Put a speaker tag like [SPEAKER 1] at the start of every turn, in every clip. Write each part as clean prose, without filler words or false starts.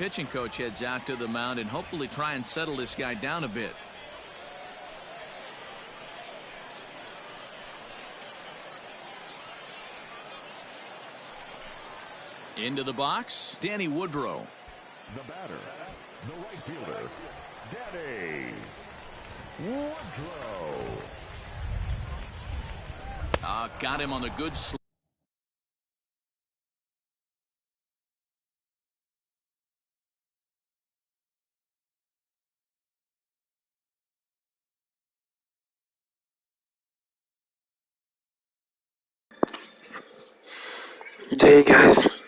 [SPEAKER 1] pitching coach heads out to the mound and hopefully try and settle this guy down a bit. Into the box, Danny Woodrow.
[SPEAKER 2] The batter, the right fielder, Danny Woodrow.
[SPEAKER 1] Got him on the good slide.
[SPEAKER 3] Hey guys.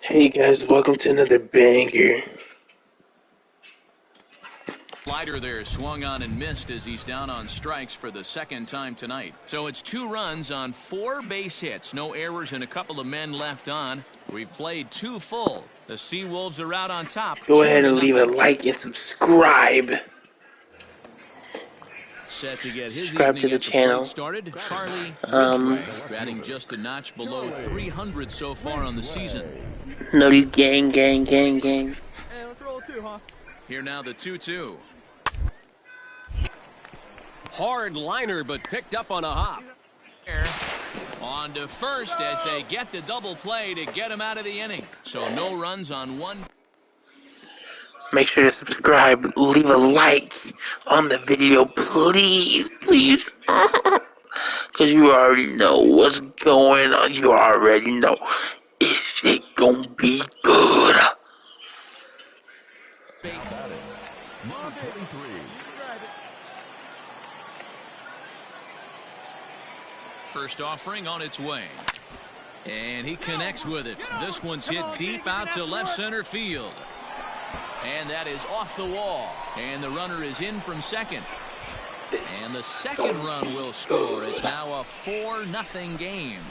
[SPEAKER 3] Hey guys, welcome to another banger.
[SPEAKER 1] Slider there swung on and missed as he's down on strikes for the second time tonight. So it's 2 runs on 4 base hits. No errors and a couple of men left on. We've played 2 full. The Seawolves are out on top.
[SPEAKER 3] Go ahead and leave a like and subscribe.
[SPEAKER 1] Set to get his
[SPEAKER 3] subscribe to the channel.
[SPEAKER 1] Started. Charlie Ridgway, batting just a notch below 300 so far on the season.
[SPEAKER 3] No, these gang. Hey,
[SPEAKER 4] let's roll 2, huh?
[SPEAKER 1] Here now the 2-2.
[SPEAKER 5] Hard liner, but picked up on a hop.
[SPEAKER 1] On to first as they get the double play to get him out of the inning. So no runs on 1.
[SPEAKER 3] Make sure to subscribe, leave a like on the video, please. Because you already know what's going on. You already know. Is it gonna be good?
[SPEAKER 1] First offering on its way. And he connects with it. This one's hit deep out to left center field. And that is off the wall. And the runner is in from second. And the second run will score. It's now a 4-0 game.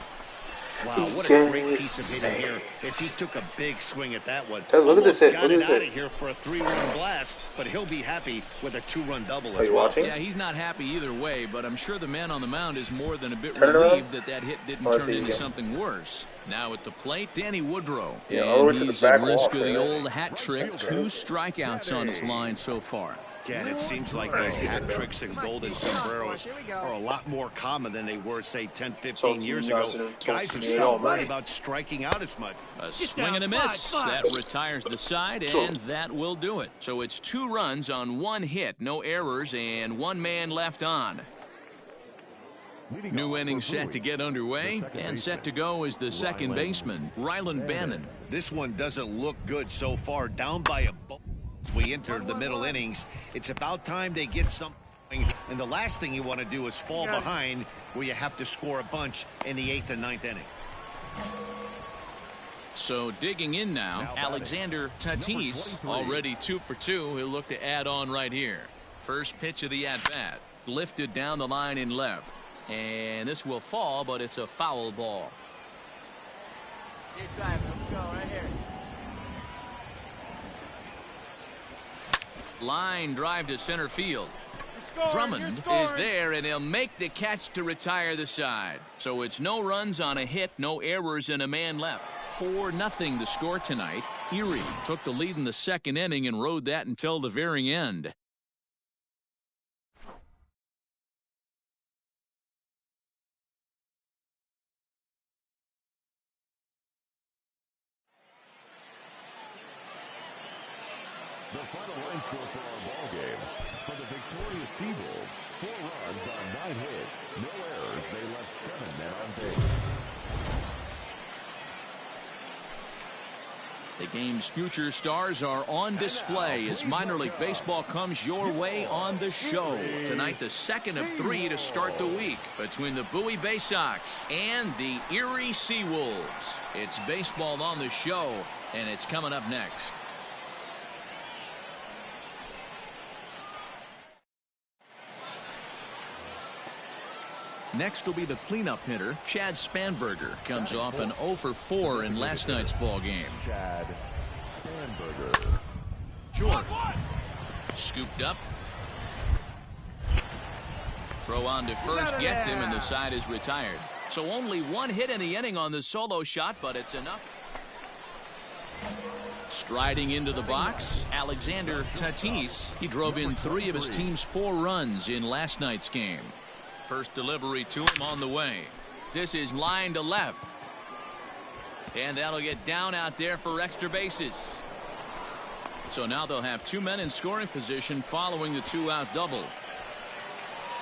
[SPEAKER 6] Wow, what a great piece of hitting here as he took a big swing at that one.
[SPEAKER 3] Look at this hit.
[SPEAKER 6] Got it out of here for a 3-run blast, but he'll be happy with a 2-run double as well.
[SPEAKER 1] Yeah, he's not happy either way, but I'm sure the man on the mound is more than a bit relieved that hit didn't turn into something worse. Now at the plate, Danny Woodrow. And he's at risk of the old hat trick. 2 strikeouts on his line so far.
[SPEAKER 6] Again, it seems like those hat tricks and golden sombreros are a lot more common than they were, say, 10, 15 years ago. Guys have stopped worried about striking out as much.
[SPEAKER 1] A swing and a miss. That retires the side, and that will do it. So it's 2 runs on 1 hit, no errors, and 1 man left on. New inning set to get underway, and set to go is the second baseman, Rylan Bannon.
[SPEAKER 6] This one doesn't look good so far, down by a ball. We enter the middle innings. It's about time they get something, and the last thing you want to do is fall behind where you have to score a bunch in the 8th and 9th inning.
[SPEAKER 1] So digging in now, Alexander Tatis, already 2 for 2. He'll look to add on right here. First pitch of the at-bat, lifted down the line in left, and this will fall, but it's a foul ball.
[SPEAKER 4] Keep driving. Let's go right here.
[SPEAKER 1] Line drive to center field. Drummond is there, and he'll make the catch to retire the side. So it's no runs on a hit, no errors, and a man left. 4-0 the score tonight. Erie took the lead in the second inning and rode that until the very end.
[SPEAKER 2] The final line score for our ball game. For the victorious Seawolves, 4 runs on 9 hits, no errors. They left 7 men on base.
[SPEAKER 1] The game's future stars are on display as minor league baseball comes your way on the show. Tonight, the second of 3 to start the week between the Bowie Bay Sox and the Erie Seawolves. It's baseball on the show, and it's coming up next. Next will be the cleanup hitter, Chad Spanberger. Comes off an 0 for 4 in last night's ball game.
[SPEAKER 2] Chad Spanberger.
[SPEAKER 1] Short. Scooped up. Throw on to first gets him, and the side is retired. So only one hit in the inning on the solo shot, but it's enough. Striding into the box, Alexander Tatis. He drove in 3 of his team's 4 runs in last night's game. First delivery to him on the way. This is line to left. And that'll get down out there for extra bases. So now they'll have 2 men in scoring position following the 2-out double.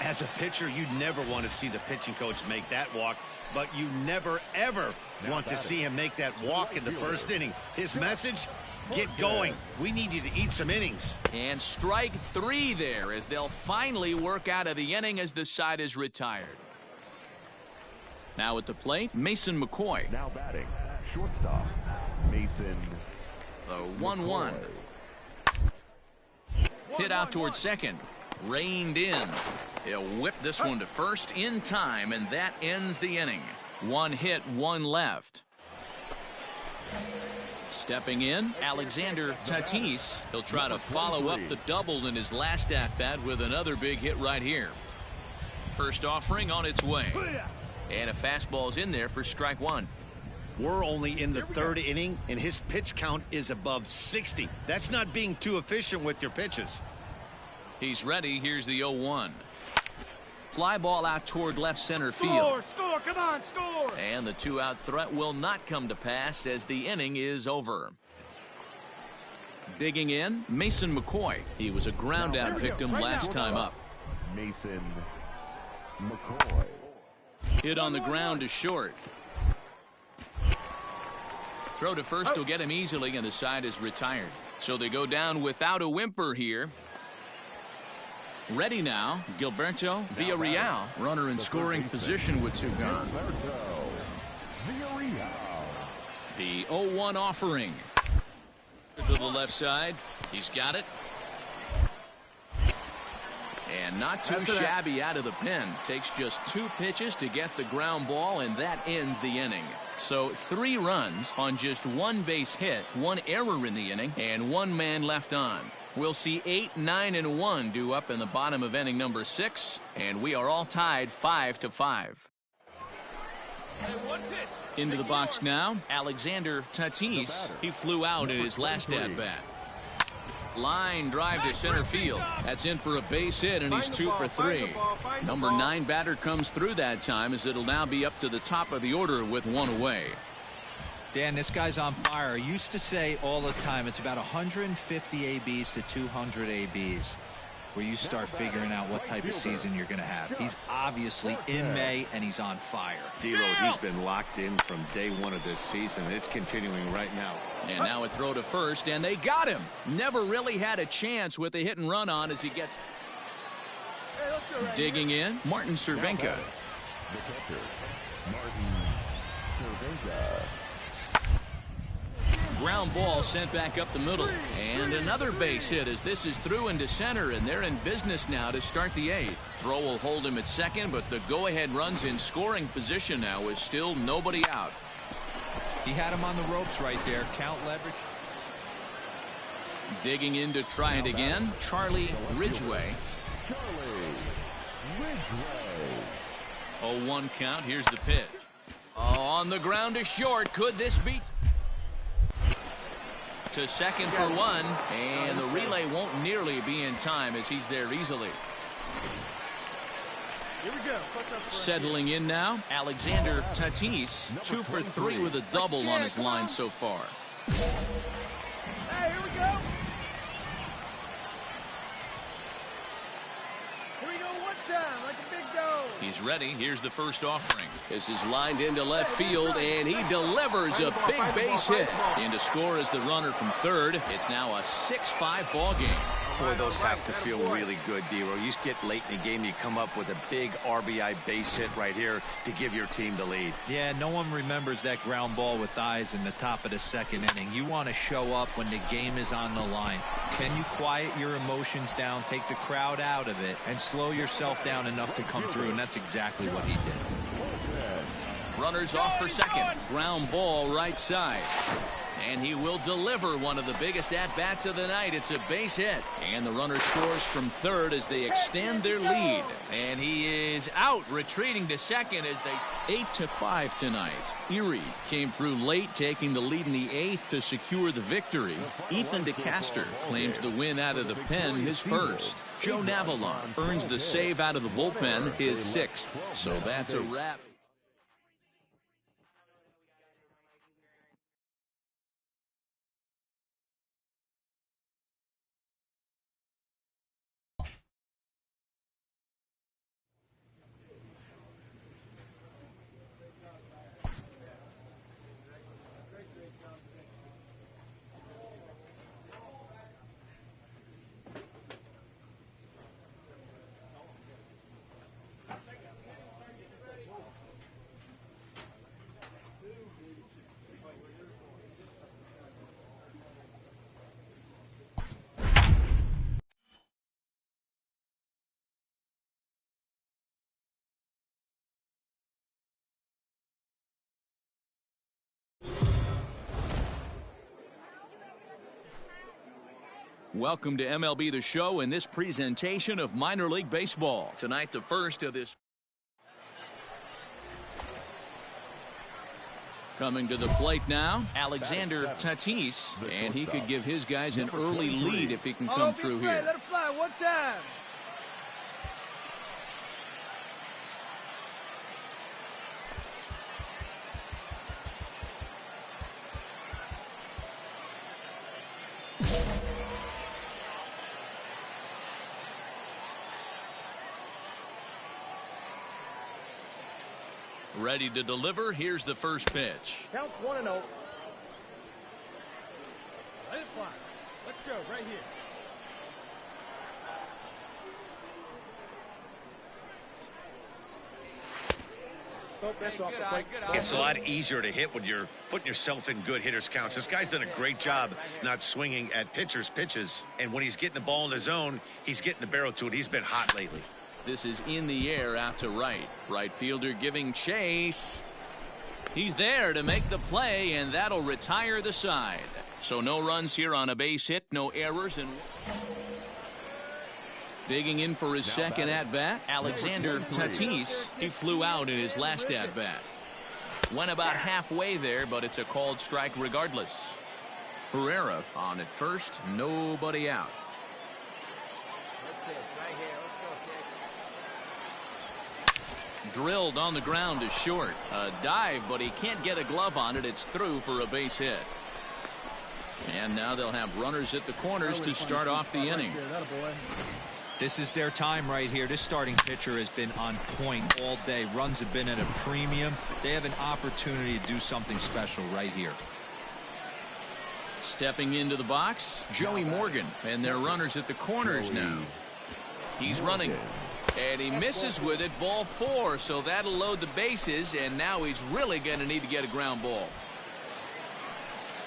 [SPEAKER 6] As a pitcher, you never want to see the pitching coach make that walk, but you never, ever want to see him make that walk in the first inning. His message, get going. We need you to eat some innings.
[SPEAKER 1] And strike 3 there as they'll finally work out of the inning as the side is retired. Now at the plate, Mason McCoy.
[SPEAKER 2] Now batting, shortstop, Mason.
[SPEAKER 1] The 1-1. Hit out towards second. Reined in. He'll whip this one to first in time, and that ends the inning. 1 hit, 1 left. Stepping in, Alexander Tatis. He'll try to follow up the double in his last at-bat with another big hit right here. First offering on its way. And a fastball's in there for strike 1.
[SPEAKER 6] We're only in the 3rd inning, and his pitch count is above 60. That's not being too efficient with your pitches.
[SPEAKER 1] He's ready. Here's the 0-1. Fly ball out toward left center field.
[SPEAKER 4] Score, come on, score!
[SPEAKER 1] And the 2-out threat will not come to pass as the inning is over. Digging in, Mason McCoy. He was a ground-out victim last time up.
[SPEAKER 2] Mason McCoy.
[SPEAKER 1] Hit on the ground to short. Throw to first will get him easily, and the side is retired. So they go down without a whimper here. Ready now, Gilberto Villarreal, runner in scoring position with 2 gone. The 0-1 offering. To the left side. He's got it. And not too shabby out of the pen. Takes just 2 pitches to get the ground ball, and that ends the inning. So 3 runs on just 1 base hit, 1 error in the inning, and 1 man left on. We'll see 8, 9, and 1 due up in the bottom of inning number 6, and we are all tied 5-5. Into the box now, Alexander Tatis. He flew out in his last at-bat. Line drive to center field. That's in for a base hit, and he's 2 for 3. Number 9 batter comes through that time, as it'll now be up to the top of the order with 1 away.
[SPEAKER 7] Dan, this guy's on fire. I used to say all the time it's about 150 ABs to 200 ABs where you start figuring out what type of season you're going to have. He's obviously in May, and he's on fire.
[SPEAKER 5] D-Road, he's been locked in from day 1 of this season. It's continuing right now.
[SPEAKER 1] And now a throw to first, and they got him. Never really had a chance with a hit and run on as he gets. Digging in, Martin Cervenka.
[SPEAKER 2] The catcher, Martin Cervenka.
[SPEAKER 1] Ground ball sent back up the middle, and another base hit as this is through into center, and they're in business now to start the 8th. Throw will hold him at second, but the go-ahead run's in scoring position now with still nobody out.
[SPEAKER 7] He had him on the ropes right there. Count leverage.
[SPEAKER 1] Digging in to try it again, Charlie Ridgway.
[SPEAKER 2] Charlie Ridgway.
[SPEAKER 1] 0-1 count. Here's the pitch. On the ground to short. Could this be? To second for 1, and the relay won't nearly be in time as he's there easily.
[SPEAKER 4] Here we go.
[SPEAKER 1] Settling in now, Alexander Tatis, 2 for 3 with a double on his line so far.
[SPEAKER 4] Hey, here we go. Here we go one time, like a big dog.
[SPEAKER 1] He's ready. Here's the first offering. This is lined into left field, and he delivers a big base hit. In to score is the runner from third. It's now a 6-5 ball game.
[SPEAKER 6] Boy, those have to feel really good, D-Row. You get late in the game, you come up with a big RBI base hit right here to give your team the lead.
[SPEAKER 7] Yeah, no one remembers that ground ball with eyes in the top of the second inning. You want to show up when the game is on the line. Can you quiet your emotions down, take the crowd out of it, and slow yourself down enough to come through? And that's exactly what he did.
[SPEAKER 1] Runners off for second. Ground ball right side. And he will deliver one of the biggest at-bats of the night. It's a base hit. And the runner scores from third as they extend their lead. And he is out, retreating to second as they 8-5 tonight. Erie came through late, taking the lead in the eighth to secure the victory. Ethan DeCaster claims the win out of the pen, his first. Joe Navalon earns the save out of the bullpen, his sixth. So that's a wrap. Welcome to MLB The Show in this presentation of minor league baseball. Tonight, the first of this. Coming to the plate now, Alexander Tatis, and he could give his guys an early lead if he can come through here.
[SPEAKER 4] Let it fly one time.
[SPEAKER 1] Ready to deliver. Here's the first pitch.
[SPEAKER 4] Count 1-0. Let it fly. Let's go right here.
[SPEAKER 6] It's a lot easier to hit when you're putting yourself in good hitters counts. This guy's done a great job not swinging at pitchers' pitches. And when he's getting the ball in the zone, he's getting the barrel to it. He's been hot lately.
[SPEAKER 1] This is in the air out to right. Right fielder giving chase. He's there to make the play, and that'll retire the side. So no runs here on a base hit, no errors. And digging in for his second at-bat, Alexander Tatis. He flew out in his last at-bat. Went about halfway there, but it's a called strike regardless. Herrera on at first, nobody out. Drilled on the ground to short. A dive, but he can't get a glove on it. It's through for a base hit. And now they'll have runners at the corners to start off the inning.
[SPEAKER 7] This is their time right here. This starting pitcher has been on point all day. Runs have been at a premium. They have an opportunity to do something special right here.
[SPEAKER 1] Stepping into the box, Joey Morgan, and their runners at the corners now. He's running. And he misses with it, ball 4, so that'll load the bases, and now he's really going to need to get a ground ball.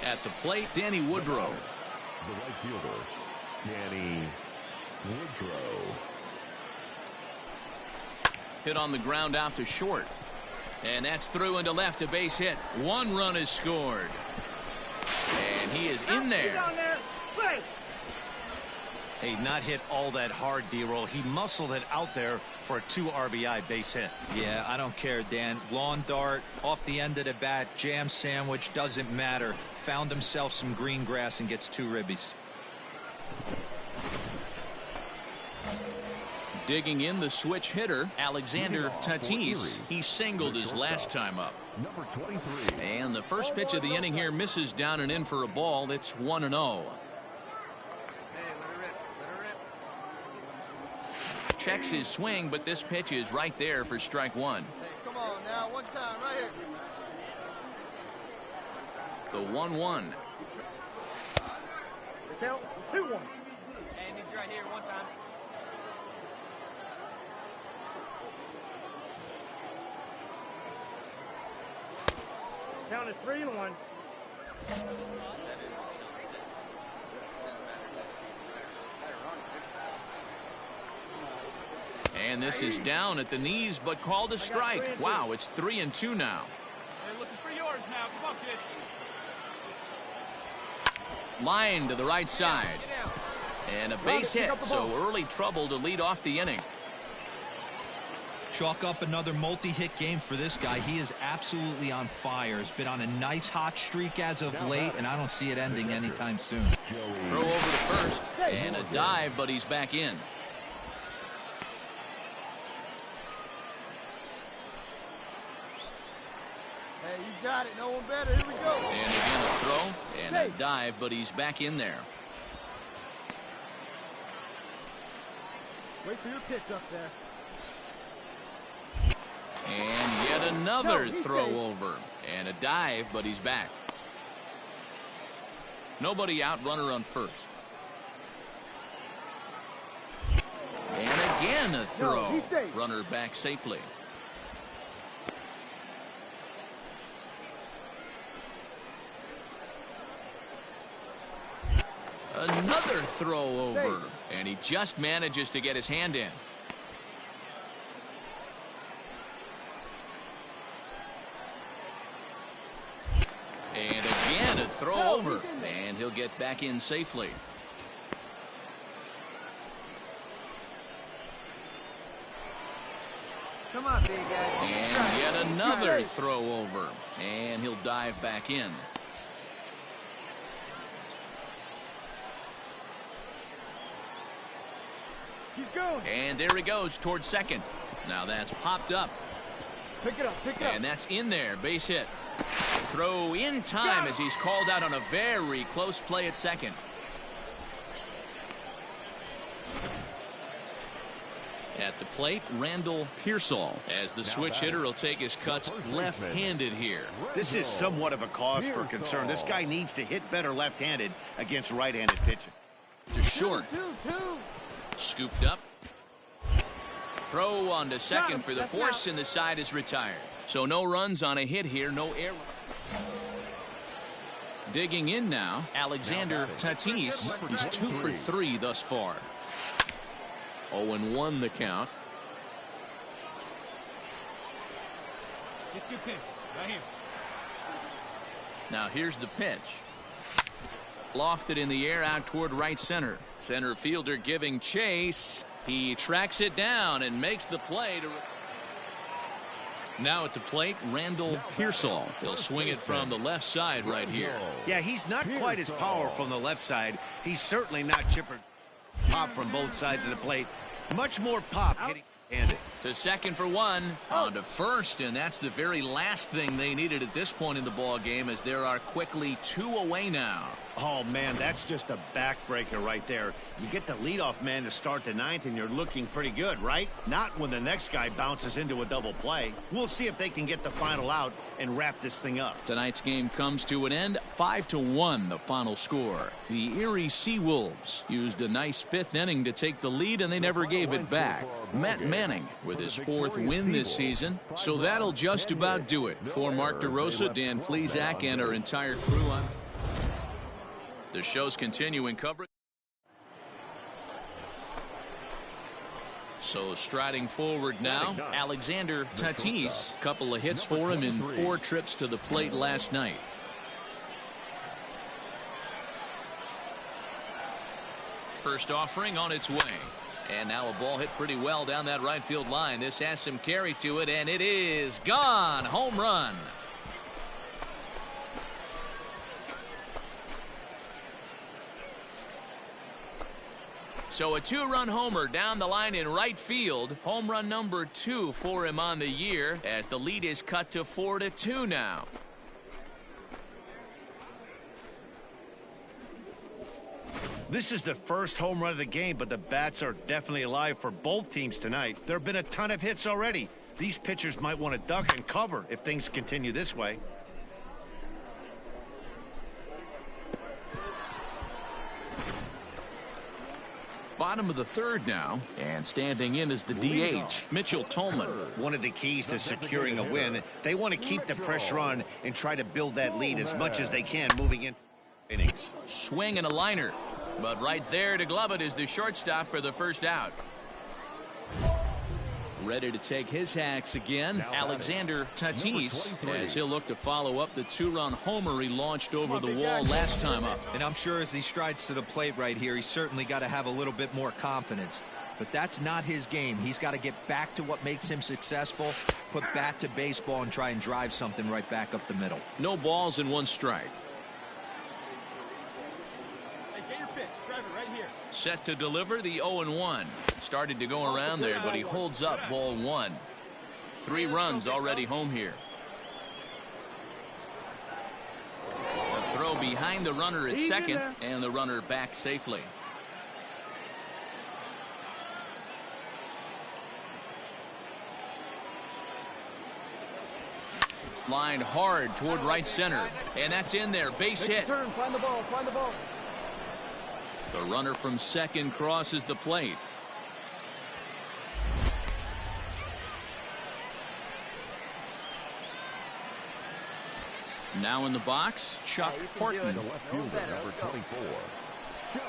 [SPEAKER 1] At the plate, Danny Woodrow.
[SPEAKER 2] The right fielder, Danny Woodrow.
[SPEAKER 1] Hit on the ground out to short. And that's through into left, a base hit. One run is scored. And he is in there.
[SPEAKER 6] Hey, not hit all that hard, D-Roll. He muscled it out there for a 2 RBI base hit.
[SPEAKER 7] Yeah, I don't care, Dan. Lawn dart, off the end of the bat, jam sandwich, doesn't matter. Found himself some green grass and gets 2 ribbies.
[SPEAKER 1] Digging in the switch hitter, Alexander Tatis. He singled his last time up.
[SPEAKER 2] Number 23.
[SPEAKER 1] And the first pitch of the inning here misses down and in for a ball. It's 1-0. Checks his swing, but this pitch is right there for strike 1.
[SPEAKER 4] Hey, come on now, one time, right here.
[SPEAKER 1] The 1-1.
[SPEAKER 4] Count 2-1. right here, one time. Count it 3-1.
[SPEAKER 1] And this is down at the knees, but called a strike. Wow, it's 3-2 now.
[SPEAKER 4] They're looking for yours now. Come on, kid.
[SPEAKER 1] Line to the right side. And a base hit, so early trouble to lead off the inning.
[SPEAKER 7] Chalk up another multi-hit game for this guy. He is absolutely on fire. He's been on a nice hot streak as of late, and I don't see it ending anytime soon.
[SPEAKER 1] Throw over to first, and a dive, but he's back in.
[SPEAKER 4] Hey, you got it. No one better. Here we go.
[SPEAKER 1] And again a throw, and a dive, but he's back in there.
[SPEAKER 4] Wait for your pitch up there.
[SPEAKER 1] And yet another throw over, and a dive, but he's back. Nobody out, runner on first. And again a throw, runner back safely. Another throw over, and he just manages to get his hand in. And again a throw over, and he'll get back in safely.
[SPEAKER 4] Come on, big guy.
[SPEAKER 1] And yet another throw over, and he'll dive back in.
[SPEAKER 4] He's going.
[SPEAKER 1] And there he goes towards second. Now that's popped up.
[SPEAKER 4] Pick it up, pick it up.
[SPEAKER 1] And that's in there, base hit. Throw in time as he's called out on a very close play at second. At the plate, Randall Pearsall, as the switch hitter will take his cuts left-handed here.
[SPEAKER 6] This is somewhat of a cause for concern. This guy needs to hit better left-handed against right-handed pitching.
[SPEAKER 1] To short. Scooped up. Throw on to second for the force, and the side is retired. So no runs on a hit here, no error. Digging in now, Alexander Tatis. He's 2 for 3 thus far. 0-1 the count.
[SPEAKER 4] Get your pitch right here.
[SPEAKER 1] Now here's the pitch. Lofted in the air out toward right center. Center fielder giving chase. He tracks it down and makes the play. Now at the plate, Randall Pearsall. He'll swing it from the left side right here.
[SPEAKER 6] Yeah, he's not quite as powerful from the left side. He's certainly not chipper. Pop from both sides of the plate. Much more pop hitting handed.
[SPEAKER 1] To second for one. On to first, and that's the very last thing they needed at this point in the ball game, as there are quickly 2 away now.
[SPEAKER 6] Oh, man, that's just a backbreaker right there. You get the leadoff man to start the 9th, and you're looking pretty good, right? Not when the next guy bounces into a double play. We'll see if they can get the final out and wrap this thing up.
[SPEAKER 1] Tonight's game comes to an end. 5-1 the final score. The Erie Seawolves used a nice 5th inning to take the lead, and they never gave it back. Matt Manning with his 4th win this season. So that'll just about do it. For Mark DeRosa, Dan Plesac, and our entire crew on the show's continuing coverage. So striding forward now, Alexander Tatis. Couple of hits for him in 4 trips to the plate last night. First offering on its way. And now a ball hit pretty well down that right field line. This has some carry to it, and it is gone. Home run. So a 2-run homer down the line in right field. Home run number 2 for him on the year, as the lead is cut to 4-2 now.
[SPEAKER 6] This is the first home run of the game, but the bats are definitely alive for both teams tonight. There have been a ton of hits already. These pitchers might want to duck and cover if things continue this way.
[SPEAKER 1] bottom of the third now, and standing in is the DH, Mitchell Tolman.
[SPEAKER 6] One of the keys to securing a win, they want to keep the pressure on and try to build that lead as much as they can moving into innings.
[SPEAKER 1] Swing and a liner, but right there to glove it is the shortstop for the first out. Ready to take his hacks again, Alexander Tatis, as he'll look to follow up the two-run homer he launched over the wall last time up.
[SPEAKER 7] And I'm sure as he strides to the plate right here, he's certainly got to have a little bit more confidence. But that's not his game. He's got to get back to what makes him successful, put bat to baseball, and try and drive something right back up the middle.
[SPEAKER 1] No balls and one strike. Set to deliver the 0-1. Started to go around there, but he holds up ball one. 3 runs already home here. A throw behind the runner at second, and the runner back safely. Lined hard toward right center, and that's in there. Base hit.
[SPEAKER 4] Find the ball. Find the ball.
[SPEAKER 1] The runner from second crosses the plate. Now in the box, Chuck Horton.
[SPEAKER 2] The left fielder, number 24, Chuck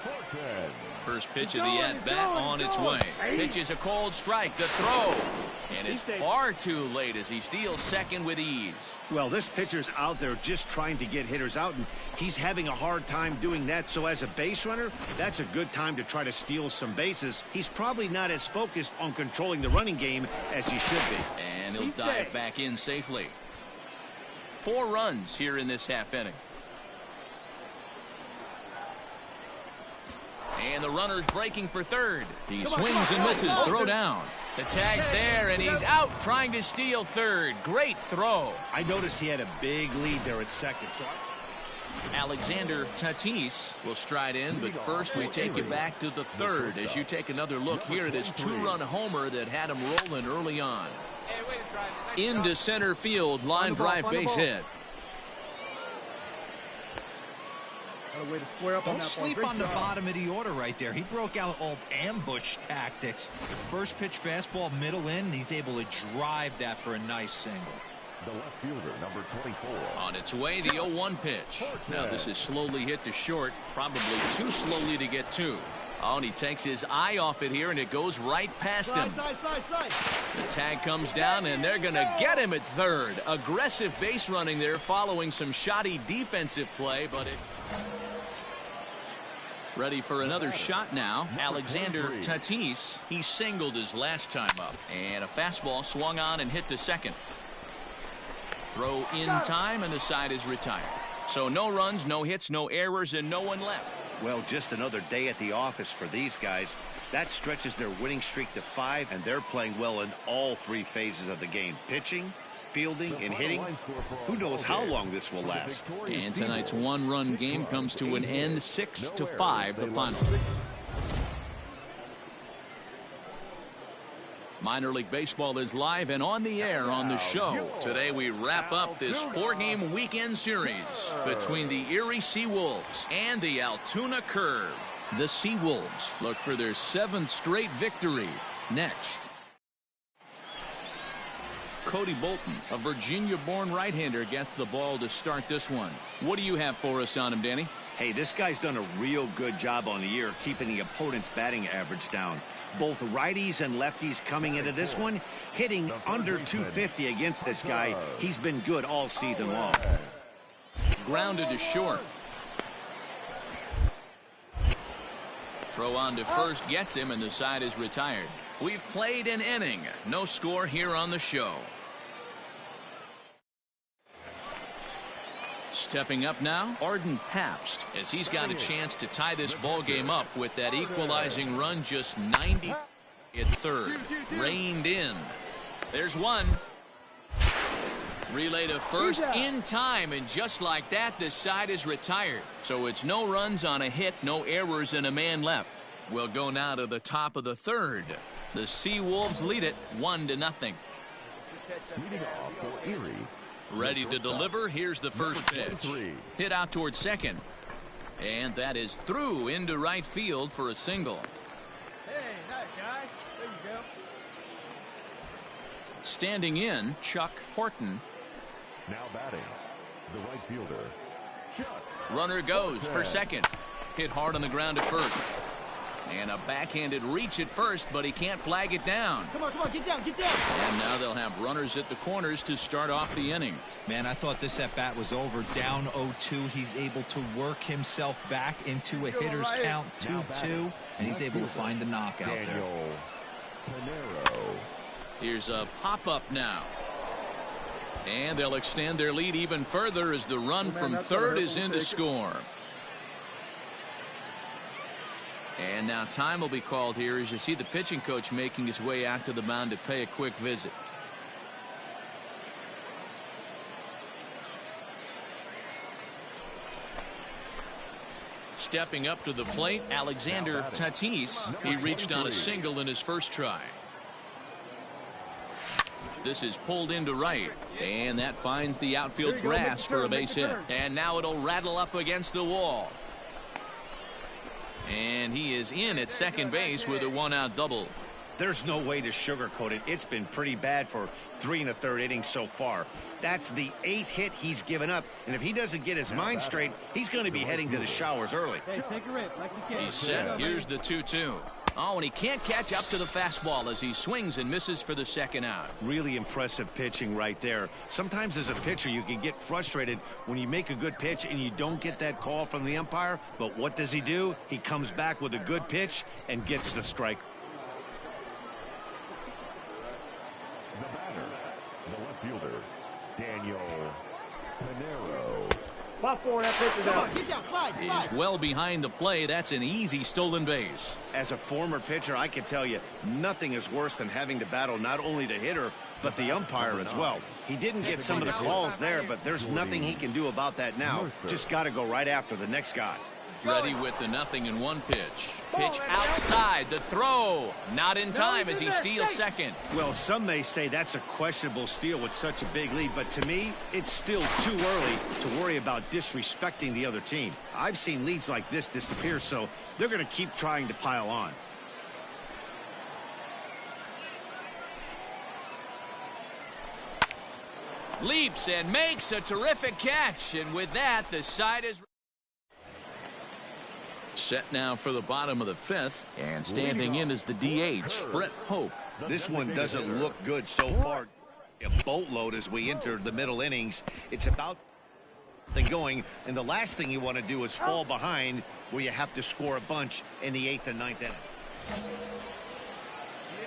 [SPEAKER 2] Horton.
[SPEAKER 1] First pitch of the at-bat on its way. Pitches a cold strike. The throw. And it's far too late as he steals second with ease.
[SPEAKER 6] Well, this pitcher's out there just trying to get hitters out, and he's having a hard time doing that. So as a base runner, that's a good time to try to steal some bases. He's probably not as focused on controlling the running game as he should be.
[SPEAKER 1] And he'll dive back in safely. 4 runs here in this half inning. And the runner's breaking for third. He swings and misses. Throw down. The tag's there, and he's out trying to steal third. Great throw.
[SPEAKER 6] I noticed he had a big lead there at second. So
[SPEAKER 1] Alexander Tatis will stride in, but first we take you back to the third as you take another look here at his 2-run homer that had him rolling early on. Into center field, line drive base hit.
[SPEAKER 4] Way to square up.
[SPEAKER 7] Don't sleep on the bottom of the order right there. He broke out old ambush tactics. First pitch fastball, middle in, and he's able to drive that for a nice single.
[SPEAKER 2] The left fielder, number 24.
[SPEAKER 1] On its way, the 0-1 pitch. Now this is slowly hit to short, probably too slowly to get to. Oh, and he takes his eye off it here, and it goes right past him.
[SPEAKER 4] Side.
[SPEAKER 1] The tag comes down, and they're going to get him at third. Aggressive base running there following some shoddy defensive play, but it... Ready for another shot now. Alexander Tatis. He singled his last time up. And a fastball swung on and hit to second. Throw in time, and the side is retired. So no runs, no hits, no errors, and no one left.
[SPEAKER 6] well, just another day at the office for these guys. That stretches their winning streak to 5, and they're playing well in all 3 phases of the game. Pitching, fielding, and hitting. Who knows how long this will last.
[SPEAKER 1] And tonight's one-run game comes to an end, 6-5, the final. Minor League Baseball is live and on the air on the show. Today we wrap up this 4-game weekend series between the Erie Seawolves and the Altoona Curve. The Seawolves look for their 7th straight victory. Next. Cody Bolton, a Virginia-born right-hander, gets the ball to start this one. What do you have for us on him, Danny?
[SPEAKER 6] Hey, this guy's done a real good job on the year keeping the opponent's batting average down. Both righties and lefties coming into this one, hitting under 250 against this guy. He's been good all season long.
[SPEAKER 1] Grounded to short. Throw on to first gets him, and the side is retired. We've played an inning. No score here on the show. Stepping up now, Arden Pabst, as he's got a chance to tie this ball game up with that equalizing run just 90 at third. Reined in. There's one. Relay to first in time, and just like that, the side is retired. So it's no runs on a hit, no errors, and a man left. We'll go now to the top of the third. The Seawolves lead it 1-0.
[SPEAKER 2] Leading off for Erie.
[SPEAKER 1] Ready to deliver. Here's the first pitch. Hit out towards second. And that is through into right field for a single.
[SPEAKER 4] Hey, nice guy. There you go.
[SPEAKER 1] Standing in, Chuck Horton.
[SPEAKER 2] Now batting, the right fielder, Chuck.
[SPEAKER 1] Runner goes for second. Hit hard on the ground at first. And a backhanded reach at first, but he can't flag it down.
[SPEAKER 4] Come on, get down, get down.
[SPEAKER 1] And now they'll have runners at the corners to start off the inning.
[SPEAKER 7] Man, I thought this at-bat was over. Down 0-2. He's able to work himself back into a hitter's count, 2-2, and he's able to find the knockout there.
[SPEAKER 2] Daniel Pinero.
[SPEAKER 1] Here's a pop-up now. And they'll extend their lead even further as the run from third is in to score. And now time will be called here as you see the pitching coach making his way out to the mound to pay a quick visit. Stepping up to the plate, Alexander Tatis. He reached on a single in his first try. This is pulled into right, and that finds the outfield grass for a base hit. And now it'll rattle up against the wall. And he is in at second base with a one-out double.
[SPEAKER 6] There's no way to sugarcoat it. It's been pretty bad for 3 1/3 innings so far. That's the 8th hit he's given up, and if he doesn't get his mind straight, he's going to be heading to the showers early.
[SPEAKER 4] Hey, take a rip like you can.
[SPEAKER 1] He's set. Here's the 2-2. Oh, and he can't catch up to the fastball as he swings and misses for the second out.
[SPEAKER 6] Really impressive pitching right there. Sometimes as a pitcher you can get frustrated when you make a good pitch and you don't get that call from the umpire, but what does he do? He comes back with a good pitch and gets the strike.
[SPEAKER 2] The batter, the left fielder, Daniel Pinero.
[SPEAKER 4] Come on, get down, slide.
[SPEAKER 1] He's well behind the play. That's an easy stolen base.
[SPEAKER 6] As a former pitcher, I can tell you nothing is worse than having to battle not only the hitter but the umpire as well. He didn't get some of the calls there, but there's nothing he can do about that now. Just got to go right after the next guy.
[SPEAKER 1] Ready with the 0-1 pitch. Pitch outside. The throw. Not in time as he steals second.
[SPEAKER 6] Well, some may say that's a questionable steal with such a big lead, but to me, it's still too early to worry about disrespecting the other team. I've seen leads like this disappear, so they're going to keep trying to pile on.
[SPEAKER 1] Leaps and makes a terrific catch, and with that, the side is set now for the bottom of the 5th, and standing in is the DH, Brett Hope.
[SPEAKER 6] This one doesn't look good so far. A boatload as we enter the middle innings. It's about going, and the last thing you want to do is fall behind where you have to score a bunch in the 8th and 9th inning.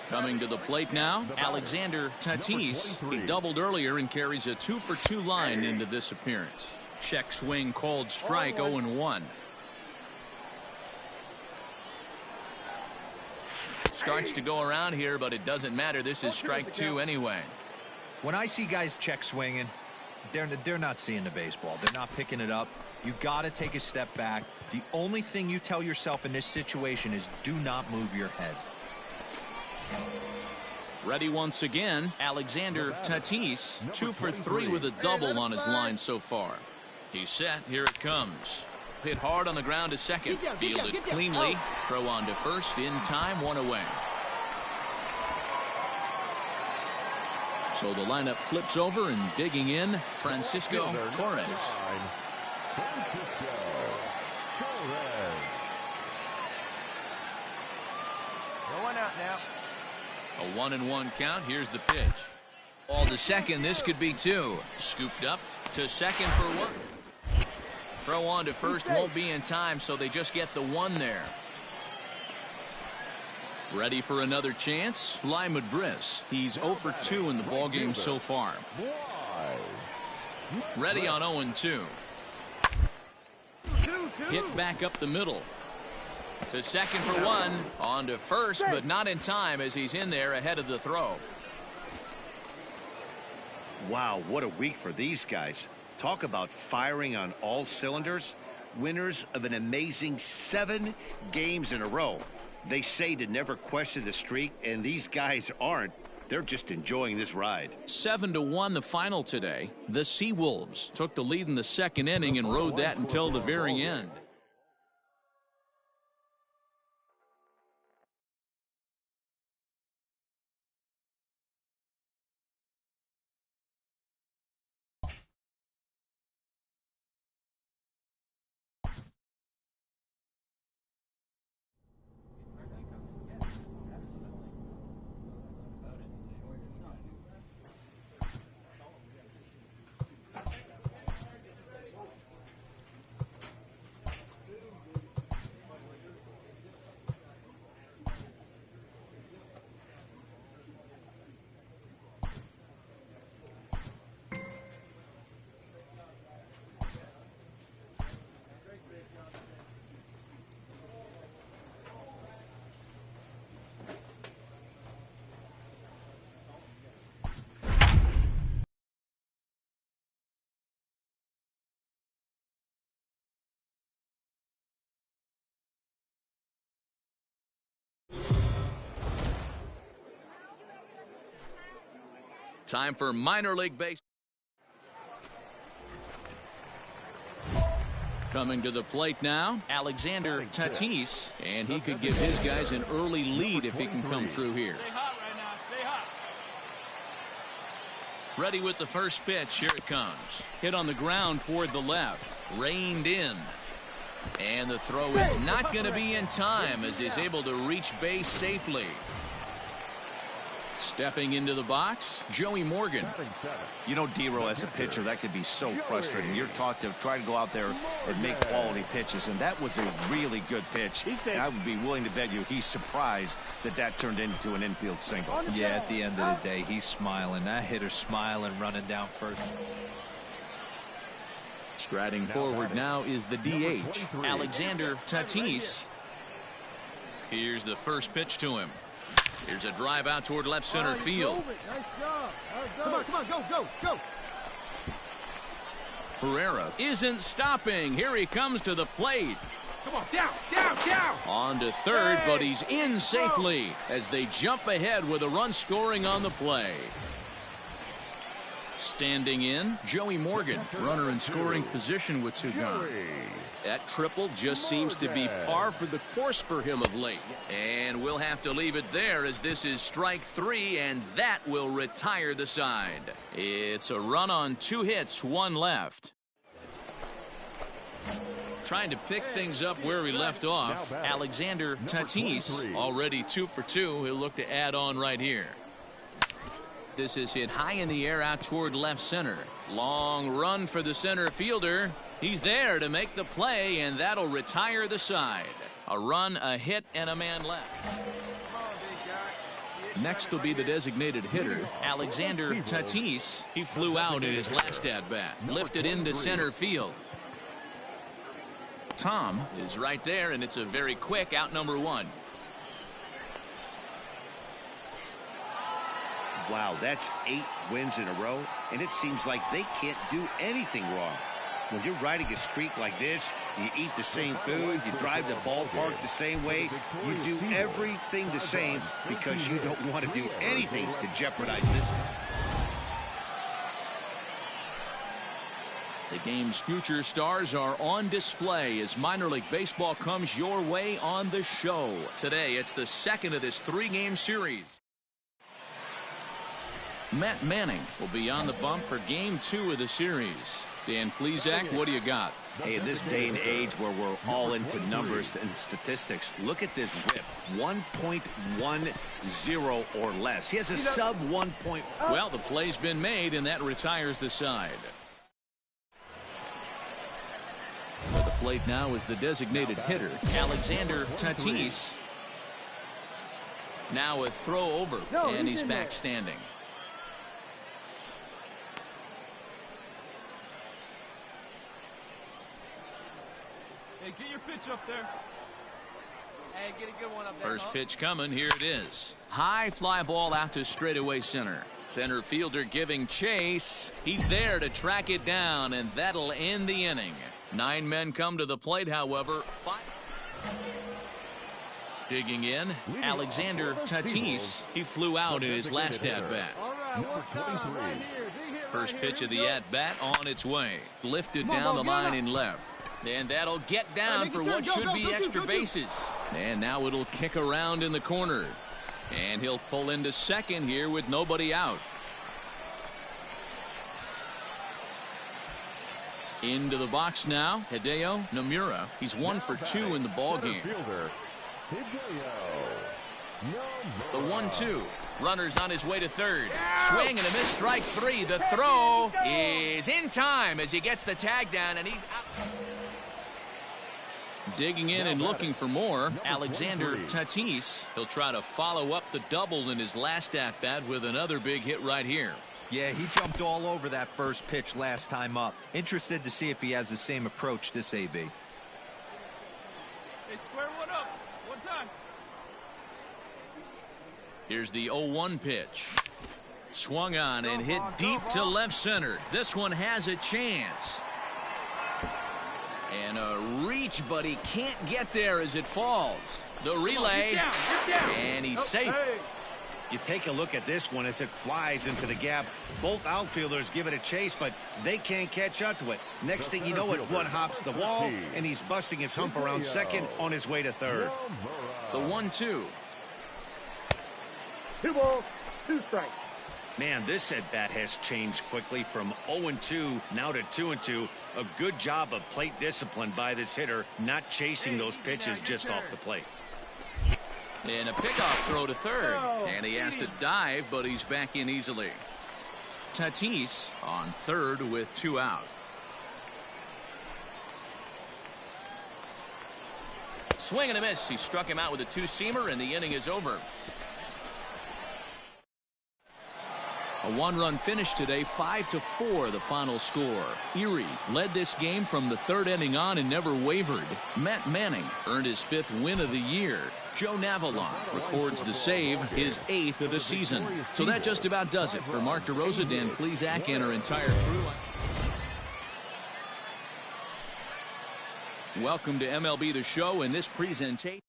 [SPEAKER 1] Coming to the plate now, Alexander Tatis. He doubled earlier and carries a 2-for-2 line into this appearance. Check swing called strike, 0-1. Starts to go around here, but it doesn't matter. This is strike 2 anyway.
[SPEAKER 7] When I see guys check swinging, they're not seeing the baseball. They're not picking it up. You got to take a step back. The only thing you tell yourself in this situation is do not move your head.
[SPEAKER 1] Ready once again, Alexander Tatis, 2-for-3 with a double on his line so far. He's set. Here it comes. Hit hard on the ground to second. Fielded cleanly. Throw on to first. In time. 1 away. So the lineup flips over and digging in, Francisco Torres.
[SPEAKER 4] No one out now.
[SPEAKER 1] A 1-1 count. Here's the pitch. All to second. This could be 2. Scooped up to second for 1. Throw on to first won't be in time, so they just get the 1 there. Ready for another chance? Ly Madris. He's 0-for-2 in the ballgame so far. Ready on 0-2. Hit back up the middle. To second for 1. On to first, but not in time as he's in there ahead of the throw.
[SPEAKER 6] Wow, what a week for these guys. Talk about firing on all cylinders. Winners of an amazing 7 games in a row. They say to never question the streak, and these guys aren't. They're just enjoying this ride.
[SPEAKER 1] 7-1 the final today. The Seawolves took the lead in the second inning and rode that until the very end. Time for minor league baseball. Coming to the plate now, Alexander Tatis, and he could give his guys an early lead if he can come through here.
[SPEAKER 4] Stay hot right now. Stay hot.
[SPEAKER 1] Ready with the first pitch. Here it comes. Hit on the ground toward the left. Reined in. And the throw is not going to be in time as he's able to reach base safely. Stepping into the box, Joey Morgan.
[SPEAKER 6] You know, D-Row, as a pitcher, that could be so frustrating. You're taught to try to go out there and make quality pitches, and that was a really good pitch. And I would be willing to bet you he's surprised that that turned into an infield single.
[SPEAKER 7] Yeah, at the end of the day, he's smiling. That hitter's smiling, running down first.
[SPEAKER 1] Striding forward now is the DH, Alexander Tatis. Here's the first pitch to him. Here's a drive out toward left center field.
[SPEAKER 8] Come on, go.
[SPEAKER 1] Herrera isn't stopping. Here he comes to the plate.
[SPEAKER 8] Come on, down.
[SPEAKER 1] On to third, but he's in safely as they jump ahead with a run scoring on the play. Standing in, Joey Morgan, runner in scoring position with two gone. That triple just seems to be par for the course for him of late. And we'll have to leave it there as this is strike three, and that will retire the side. It's a run on 2 hits, 1 left. Trying to pick things up where we left off, Alexander Tatis, already 2 for 2. He'll look to add on right here. This is hit high in the air out toward left center. Long run for the center fielder. He's there to make the play, and that'll retire the side. A run, a hit, and a man left. Next will be the designated hitter, Alexander Tatis. He flew out in his last at-bat. Lifted into center field. Tom is right there, and it's a very quick out number 1.
[SPEAKER 6] Wow, that's 8 wins in a row, and it seems like they can't do anything wrong. When you're riding a streak like this, you eat the same food, you drive the ballpark the same way, you do everything the same because you don't want to do anything to jeopardize this.
[SPEAKER 1] The game's future stars are on display as minor league baseball comes your way on the show. Today, it's the second of this 3-game series. Matt Manning will be on the bump for game 2 of the series. Dan Plesac, what do you got?
[SPEAKER 6] Hey, in this day and age where we're all into numbers and statistics, look at this whip. 1.10 or less. He has a sub 1 point.
[SPEAKER 1] Well, the play's been made, and that retires the side. At the plate now is the designated hitter, Alexander Tatis. Now a throw over, and he's back standing.
[SPEAKER 4] Hey, get your pitch up there. Hey, get a good one up there.
[SPEAKER 1] First pitch coming. Here it is. High fly ball out to straightaway center. Center fielder giving chase. He's there to track it down, and that'll end the inning. 9 men come to the plate, however. 5. Digging in, Alexander Tatis. He flew out in his last at-bat. First pitch of the at-bat on its way. Lifted down the line in left. And that'll get down for what should be extra bases. And now it'll kick around in the corner. And he'll pull into second here with nobody out. Into the box now, Hideo Nomura. He's 1 for 2 in the ballgame. The 1-2. Runner's on his way to third. Swing and a miss, strike 3. The throw is in time as he gets the tag down, and he's out. Digging in and looking for more, Alexander Tatis. He'll try to follow up the double in his last at-bat with another big hit right here.
[SPEAKER 7] Yeah, he jumped all over that first pitch last time up. Interested to see if he has the same approach this AB.
[SPEAKER 4] Hey, square one up. One time.
[SPEAKER 1] Here's the 0-1 pitch. Swung on and hit deep to left center. This one has a chance. And a reach, but he can't get there as it falls. The relay, and he's safe.
[SPEAKER 6] You take a look at this one as it flies into the gap. Both outfielders give it a chase, but they can't catch up to it. Next thing you know, it one hops the wall, and he's busting his hump around second on his way to third.
[SPEAKER 1] The 1-2.
[SPEAKER 8] 2 balls, 2 strikes.
[SPEAKER 6] Man, this at-bat has changed quickly from 0-2 now to 2-2. A good job of plate discipline by this hitter, not chasing those pitches just off the plate.
[SPEAKER 1] And a pickoff throw to third. And he has to dive, but he's back in easily. Tatis on third with 2 out. Swing and a miss. He struck him out with a 2-seamer, and the inning is over. A 1-run finish today, 5-4 the final score. Erie led this game from the 3rd inning on and never wavered. Matt Manning earned his 5th win of the year. Joe Navalon records the save, his 8th of the season. So that just about does it for Mark DeRosa, Dan Plesac, and our entire crew. Welcome to MLB The Show. In this presentation,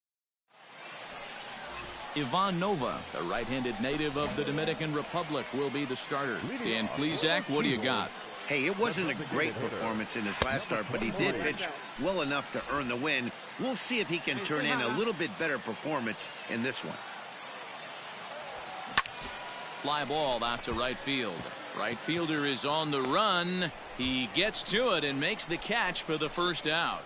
[SPEAKER 1] Ivan Nova, a right-handed native of the Dominican Republic, will be the starter. Dan Plesac, what do you got?
[SPEAKER 6] Hey, it wasn't a great performance in his last start, but he did pitch well enough to earn the win. We'll see if he can turn in a little bit better performance in this one.
[SPEAKER 1] Fly ball out to right field. Right fielder is on the run. He gets to it and makes the catch for the first out.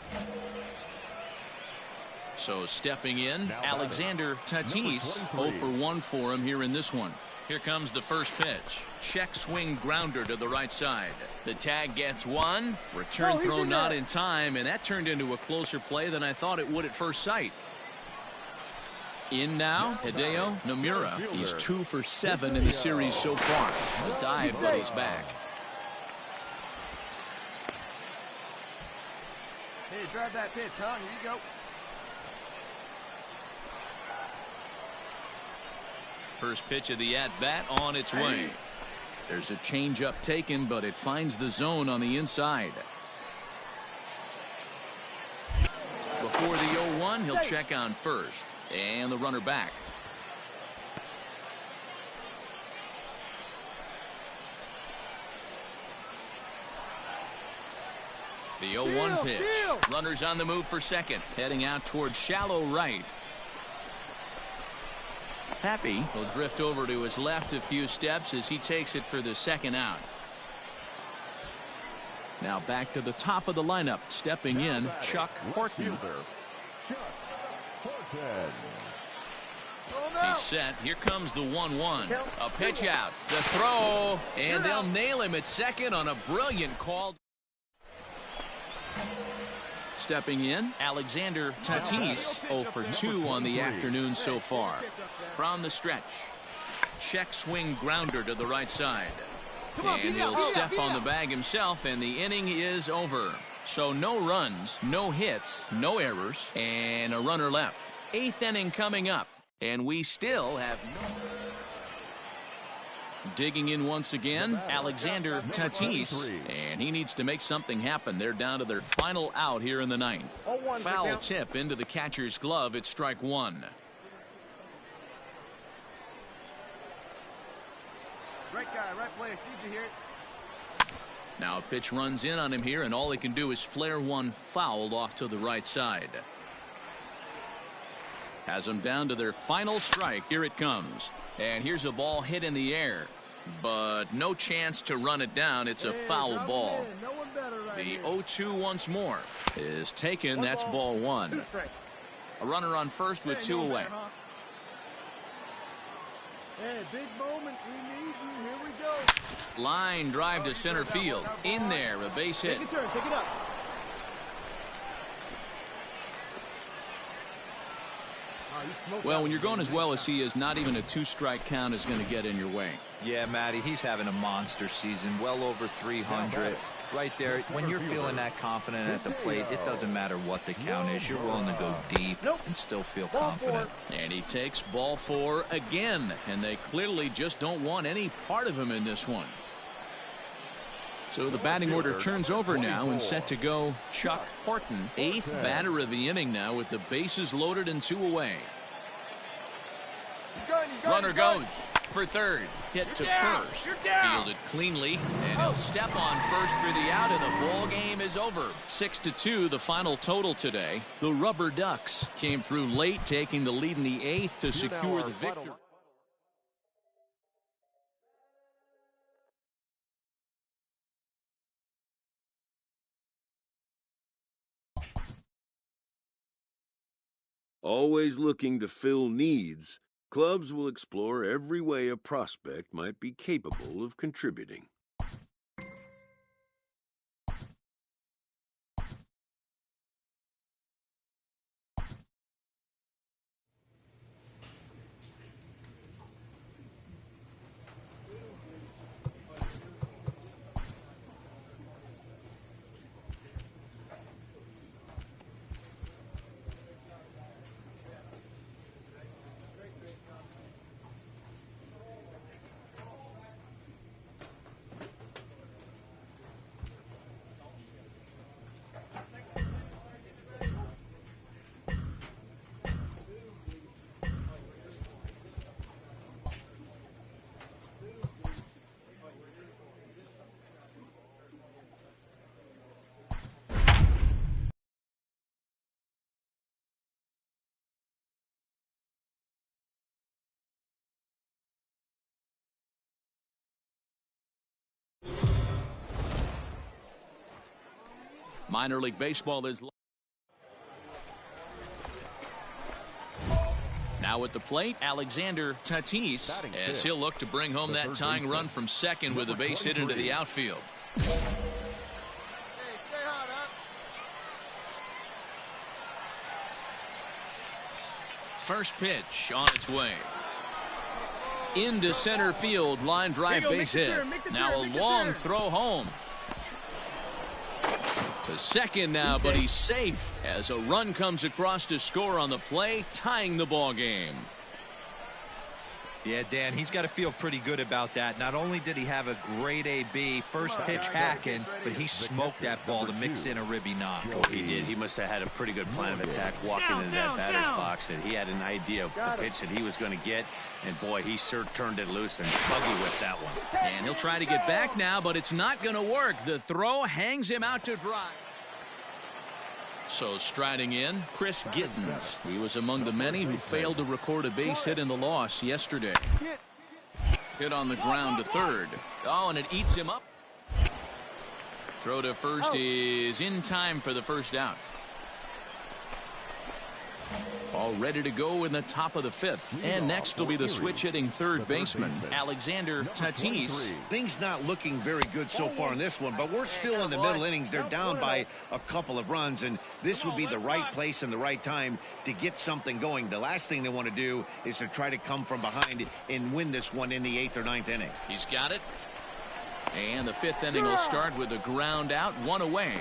[SPEAKER 1] So stepping in, Alexander Tatis, 0 for 1 for him here in this one. Here comes the first pitch. Check swing grounder to the right side. The tag gets one. Return throw not in time, and that turned into a closer play than I thought it would at first sight. In now, Hideo Nomura. He's 2 for 7 in the series so far. The dive, but he's back.
[SPEAKER 8] Hey, drive that pitch, huh? Here you go.
[SPEAKER 1] First pitch of the at-bat on its way. There's a changeup taken, but it finds the zone on the inside. Before the 0-1, he'll check on first. And the runner back. The 0-1 pitch. Runners on the move for second. Heading out towards shallow right. Happy will drift over to his left a few steps as he takes it for the second out. Now back to the top of the lineup. Stepping in, Chuck Horton. He's set. Here comes the 1-1. A pitch out. The throw. And they'll nail him at second on a brilliant call. Stepping in, Alexander Tatis, 0 for 2 on the afternoon so far. From the stretch, check swing grounder to the right side. And he'll step on the bag himself, and the inning is over. So no runs, no hits, no errors, and a runner left. 8th inning coming up, and we still have no... Digging in once again, Alexander Tatis, and he needs to make something happen. They're down to their final out here in the 9th. Foul tip into the catcher's glove at strike 1.
[SPEAKER 8] Right guy, right place. Need you here.
[SPEAKER 1] Now a pitch runs in on him here, and all he can do is flare one foul off to the right side. Has them down to their final strike. Here it comes. And here's a ball hit in the air, but no chance to run it down. It's a foul ball. The 0-2 once more is taken. That's ball 1. A runner on first with 2 away.
[SPEAKER 8] Hey, big moment. We need you. Here we go.
[SPEAKER 1] Line drive to center field. In there, a base hit.
[SPEAKER 8] Take a turn. Pick it up.
[SPEAKER 1] Well, when you're going as well as he is, not even a 2-strike count is going to get in your way.
[SPEAKER 7] Yeah, Matty, he's having a monster season, well over 300. Right there, when you're feeling that confident at the plate, it doesn't matter what the count is. You're willing to go deep and still feel confident.
[SPEAKER 1] And he takes ball 4 again, and they clearly just don't want any part of him in this one. So the batting order turns over now, and set to go Chuck Horton, 8th batter of the inning now with the bases loaded and 2 away.
[SPEAKER 8] Good.
[SPEAKER 1] Runner goes for third. Hit to first. Fielded cleanly, and he'll step on first for the out, and the ball game is over. 6-2, the final total today. The Rubber Ducks came through late, taking the lead in the 8th to secure the victory.
[SPEAKER 9] Always looking to fill needs, clubs will explore every way a prospect might be capable of contributing.
[SPEAKER 1] Minor League Baseball is now at the plate. Alexander Tatis, as he'll look to bring home that tying run from second with a base hit into the outfield. First pitch on its way. Into center field, line drive base hit. Now a long throw home. To second now, but he's safe as a run comes across to score on the play, tying the ball game.
[SPEAKER 7] Yeah, Dan, he's got to feel pretty good about that. Not only did he have a great AB, first pitch hacking, but he smoked that ball to mix in a ribby knock.
[SPEAKER 5] Oh, he did. He must have had a pretty good plan of attack walking into that batter's box, and he had an idea of the pitch that he was going to get, and boy, he sure turned it loose and buggy whipped that one.
[SPEAKER 1] And he'll try to get back now, but it's not going to work. The throw hangs him out to dry. So striding in, Chris Gittens. He was among the many who failed to record a base hit in the loss yesterday. Hit on the ground to third. Oh, and it eats him up. Throw to first is in time for the first out. All ready to go in the top of the 5th. And next will be the switch-hitting third baseman, Alexander Tatis.
[SPEAKER 6] Things not looking very good so far in this one, but we're still in the middle innings. They're down by a couple of runs, and this would be the right place and the right time to get something going. The last thing they want to do is to try to come from behind and win this one in the 8th or 9th inning.
[SPEAKER 1] He's got it. And the 5th inning will start with a ground out, one away.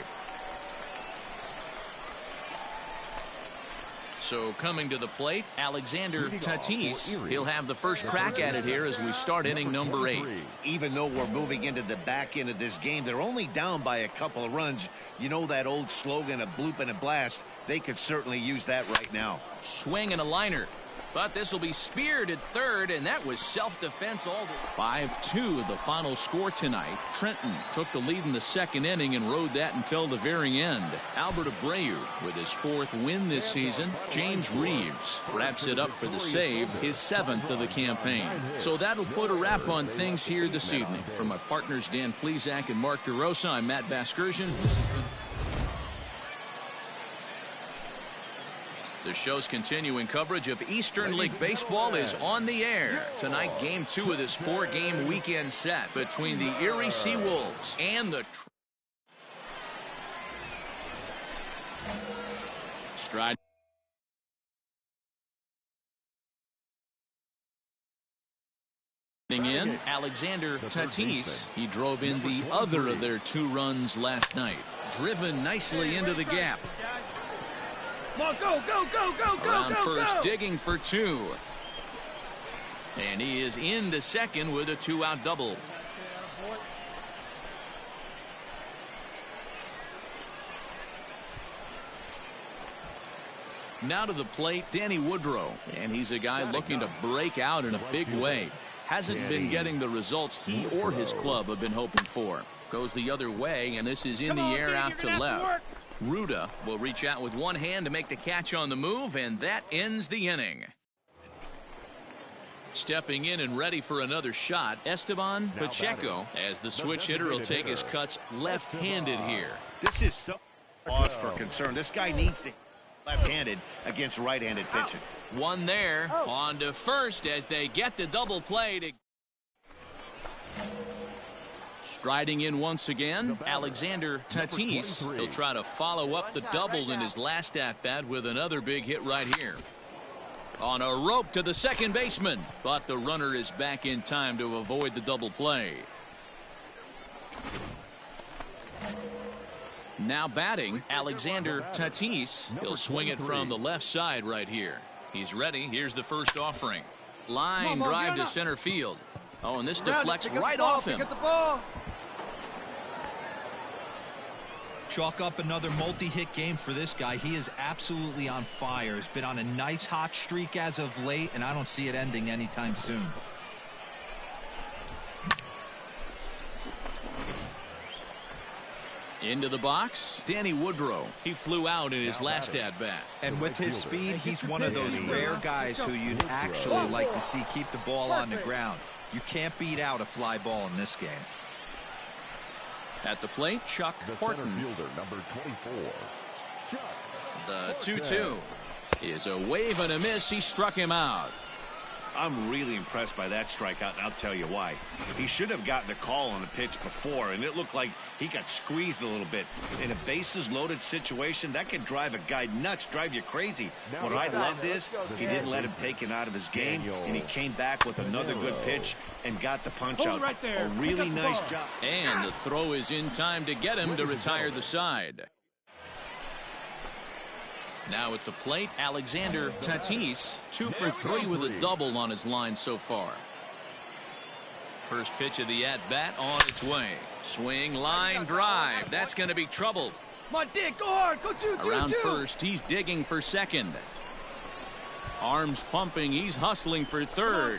[SPEAKER 1] So coming to the plate, Alexander Tatis. He'll have the first crack at it here as we start inning number 8.
[SPEAKER 6] Even though we're moving into the back end of this game, they're only down by a couple of runs. You know that old slogan, a bloop and a blast. They could certainly use that right now.
[SPEAKER 1] Swing and a liner. But this will be speared at third, and that was self-defense all the 5-2 the final score tonight. Trenton took the lead in the 2nd inning and rode that until the very end. Albert Abreu with his 4th win this season. James Reeves wraps it up for the save, his 7th of the campaign. So that'll put a wrap on things here this evening. From my partners Dan Plesac and Mark DeRosa, I'm Matt Vasgersian. This has been the show's continuing coverage of Eastern League Baseball is on the air. Tonight, Game 2 of this 4-game weekend set between the Erie Seawolves and the Stride. In Alexander Tatis. He drove in the other of their 2 runs last night. Driven nicely into the gap.
[SPEAKER 8] Come on, go, go, go, go, go,
[SPEAKER 1] Around
[SPEAKER 8] go,
[SPEAKER 1] first,
[SPEAKER 8] go.
[SPEAKER 1] digging for 2. And he is into second with a 2-out double. Now to the plate, Danny Woodrow, and he's a guy looking to break out in a big way. Hasn't been getting the results he or his club have been hoping for. Goes the other way, and this is in the air out to left. Ruda will reach out with one hand to make the catch on the move, and that ends the inning. Stepping in and ready for another shot, Esteban Pacheco, as the switch hitter will take his cuts left-handed here.
[SPEAKER 6] This is so cause for concern. This guy needs to left-handed against right-handed pitching.
[SPEAKER 1] One there, on to first as they get the double play. Striding in once again, Alexander Tatis. He'll try to follow up the double in his last at-bat with another big hit right here. On a rope to the second baseman, but the runner is back in time to avoid the double play. Now batting, Alexander Tatis. He'll swing it from the left side right here. He's ready. Here's the first offering. Line drive to center field. Oh, and this deflects right off him.
[SPEAKER 7] Chalk up another multi-hit game for this guy. He is absolutely on fire. He's been on a nice hot streak as of late, and I don't see it ending anytime soon.
[SPEAKER 1] Into the box, Danny Woodrow. He flew out in his last at-bat.
[SPEAKER 7] And with his speed, he's one of those rare guys who you'd actually like to see keep the ball on the ground. You can't beat out a fly ball in this game.
[SPEAKER 1] At the plate, Chuck Horton.
[SPEAKER 2] Number 24.
[SPEAKER 1] The 2-2 is a wave and a miss. He struck him out.
[SPEAKER 6] I'm really impressed by that strikeout, and I'll tell you why. He should have gotten a call on the pitch before, and it looked like he got squeezed a little bit. In a bases-loaded situation, that can drive a guy nuts, drive you crazy. What I loved is he didn't let him take it out of his game, and he came back with another good pitch and got the punch out. A really nice job.
[SPEAKER 1] And the throw is in time to get him to retire the side. Now at the plate, Alexander Tatis, 2 for 3 with a double on his line so far. First pitch of the at-bat on its way. Swing, line, drive. That's going to be trouble.
[SPEAKER 4] Come on, Dick, go hard. Go 2-2-2.
[SPEAKER 1] Around first, he's digging for second. Arms pumping, he's hustling for third.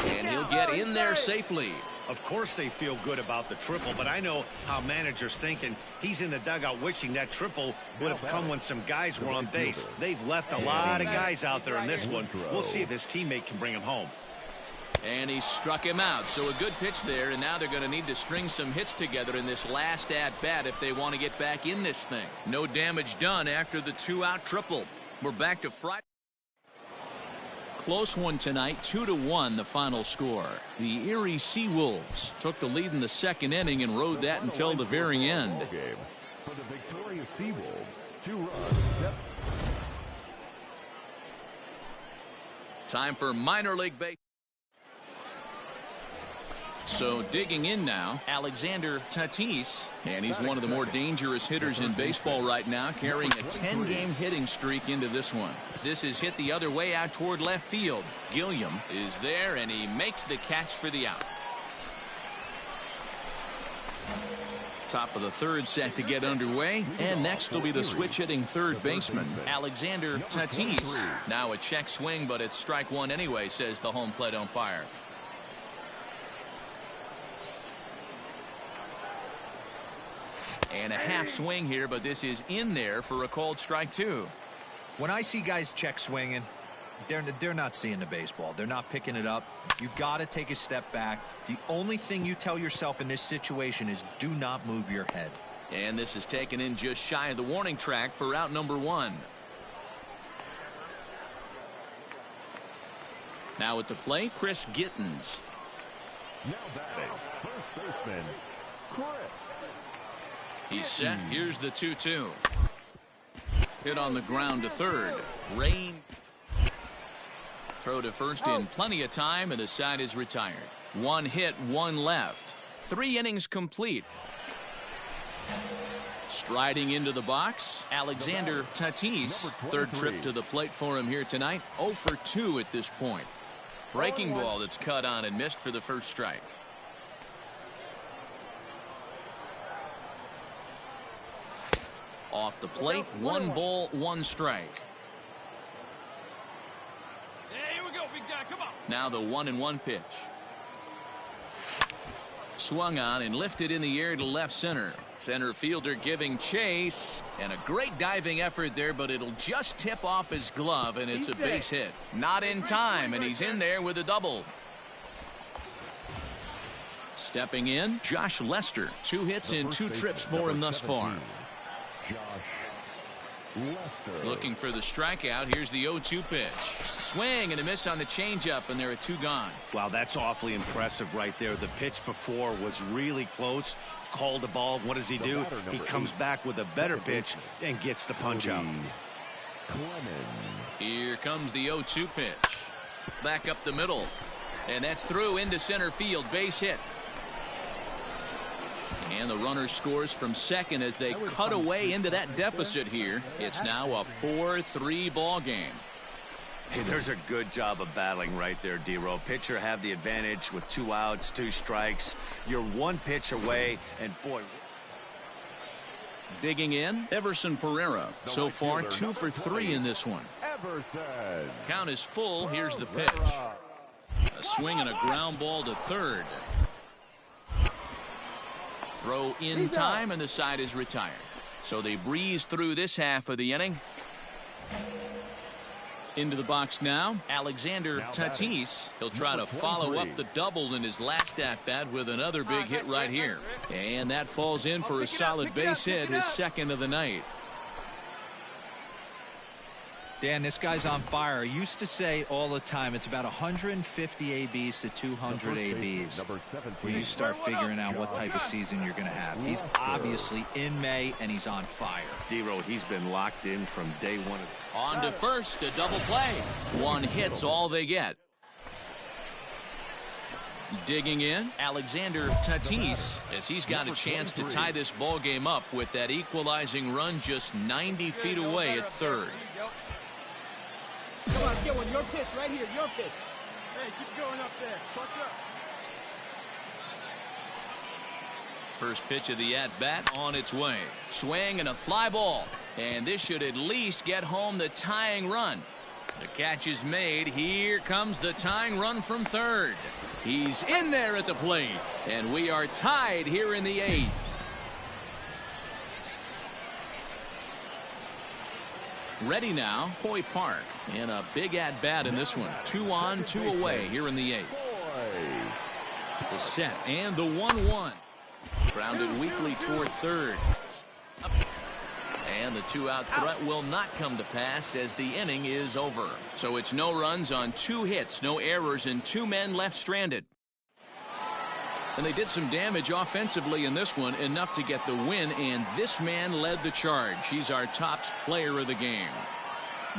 [SPEAKER 1] And he'll get in there safely.
[SPEAKER 6] Of course they feel good about the triple, but I know how managers think, and he's in the dugout wishing that triple would have come when some guys were on base. They've left a lot of guys out there in this one. We'll see if his teammate can bring him home.
[SPEAKER 1] And he struck him out. So a good pitch there, and now they're going to need to string some hits together in this last at-bat if they want to get back in this thing. No damage done after the 2-out triple. We're back to Friday. Close one tonight, 2-1 the final score. The Erie Seawolves took the lead in the second inning and rode that until the very end.
[SPEAKER 2] For the Victoria Seawolves, 2 runs.
[SPEAKER 1] Time for minor league baseball. So digging in now, Alexander Tatis, and he's one of the more dangerous hitters in baseball right now, carrying a 10-game hitting streak into this one. This is hit the other way out toward left field. Gilliam is there, and he makes the catch for the out. Top of the third set to get underway, and next will be the switch-hitting third baseman, Alexander Tatis. Now a check swing, but it's strike one anyway, says the home plate umpire. And a half swing here, but this is in there for a called strike two.
[SPEAKER 7] When I see guys check swinging, they're not seeing the baseball. They're not picking it up. You got to take a step back. The only thing you tell yourself in this situation is do not move your head.
[SPEAKER 1] And this is taken in just shy of the warning track for out number 1. Now at the plate, Chris Gittens.
[SPEAKER 2] Now batting, first baseman, Chris.
[SPEAKER 1] He's set. Here's the 2-2. Hit on the ground to third. Rain. Throw to first in plenty of time, and the side is retired. 1 hit, 1 left. 3 innings complete. Striding into the box, Alexander Tatis. Third trip to the plate for him here tonight. 0 for 2 at this point. Breaking ball that's cut on and missed for the first strike. Off the plate, 1 ball, 1 strike. Now the 1-1 pitch. Swung on and lifted in the air to left center. Center fielder giving chase, and a great diving effort there, but it'll just tip off his glove, and it's a base hit. Not in time, and he's in there with a double. Stepping in, Josh Lester. 2 hits and 2 trips for him thus far. Looking for the strikeout. Here's the 0-2 pitch. Swing and a miss on the changeup, and there are 2 gone.
[SPEAKER 6] Wow, that's awfully impressive right there. The pitch before was really close. Called the ball. What does he do? He comes back with a better pitch and gets the punch out.
[SPEAKER 1] Here comes the 0-2 pitch. Back up the middle. And that's through into center field. Base hit. And the runner scores from second as they cut away into that deficit here. It's now a 4-3 ball game.
[SPEAKER 5] Hey, there's a good job of battling right there, D-Row. Pitcher have the advantage with 2 outs, 2 strikes. You're 1 pitch away, and boy.
[SPEAKER 1] Digging in, Everson Pereira. So far, 2 for 3 in this one. Count is full. Here's the pitch. A swing and a ground ball to third. Throw in time, and the side is retired. So they breeze through this half of the inning. Into the box now, Alexander Tatis. He'll try to follow up the double in his last at-bat with another big hit right here. And that falls in for a solid base hit, his second of the night.
[SPEAKER 7] Dan, this guy's on fire. I used to say all the time it's about 150 ABs to 200 ABs where you start figuring out what type of season you're going to have. He's obviously in May, and he's on fire.
[SPEAKER 5] D-Row, he's been locked in from day one.
[SPEAKER 1] On to first, a double play. 1 hit's all they get. Digging in, Alexander Tatis, as he's got a chance to tie this ball game up with that equalizing run just 90 feet away at third.
[SPEAKER 8] Come on, get one. Your pitch right here. Your pitch. Hey, keep going up there. Watch up.
[SPEAKER 1] First pitch of the at-bat on its way. Swing and a fly ball. And this should at least get home the tying run. The catch is made. Here comes the tying run from third. He's in there at the plate. And we are tied here in the 8th. Ready now, Hoy Park. And a big at-bat in this one. 2 on, 2 away here in the 8th. The set and the 1-1. Grounded weakly toward third. And the 2-out threat will not come to pass as the inning is over. So it's no runs on 2 hits, no errors, and 2 men left stranded. And they did some damage offensively in this one, enough to get the win, and this man led the charge. He's our top player of the game.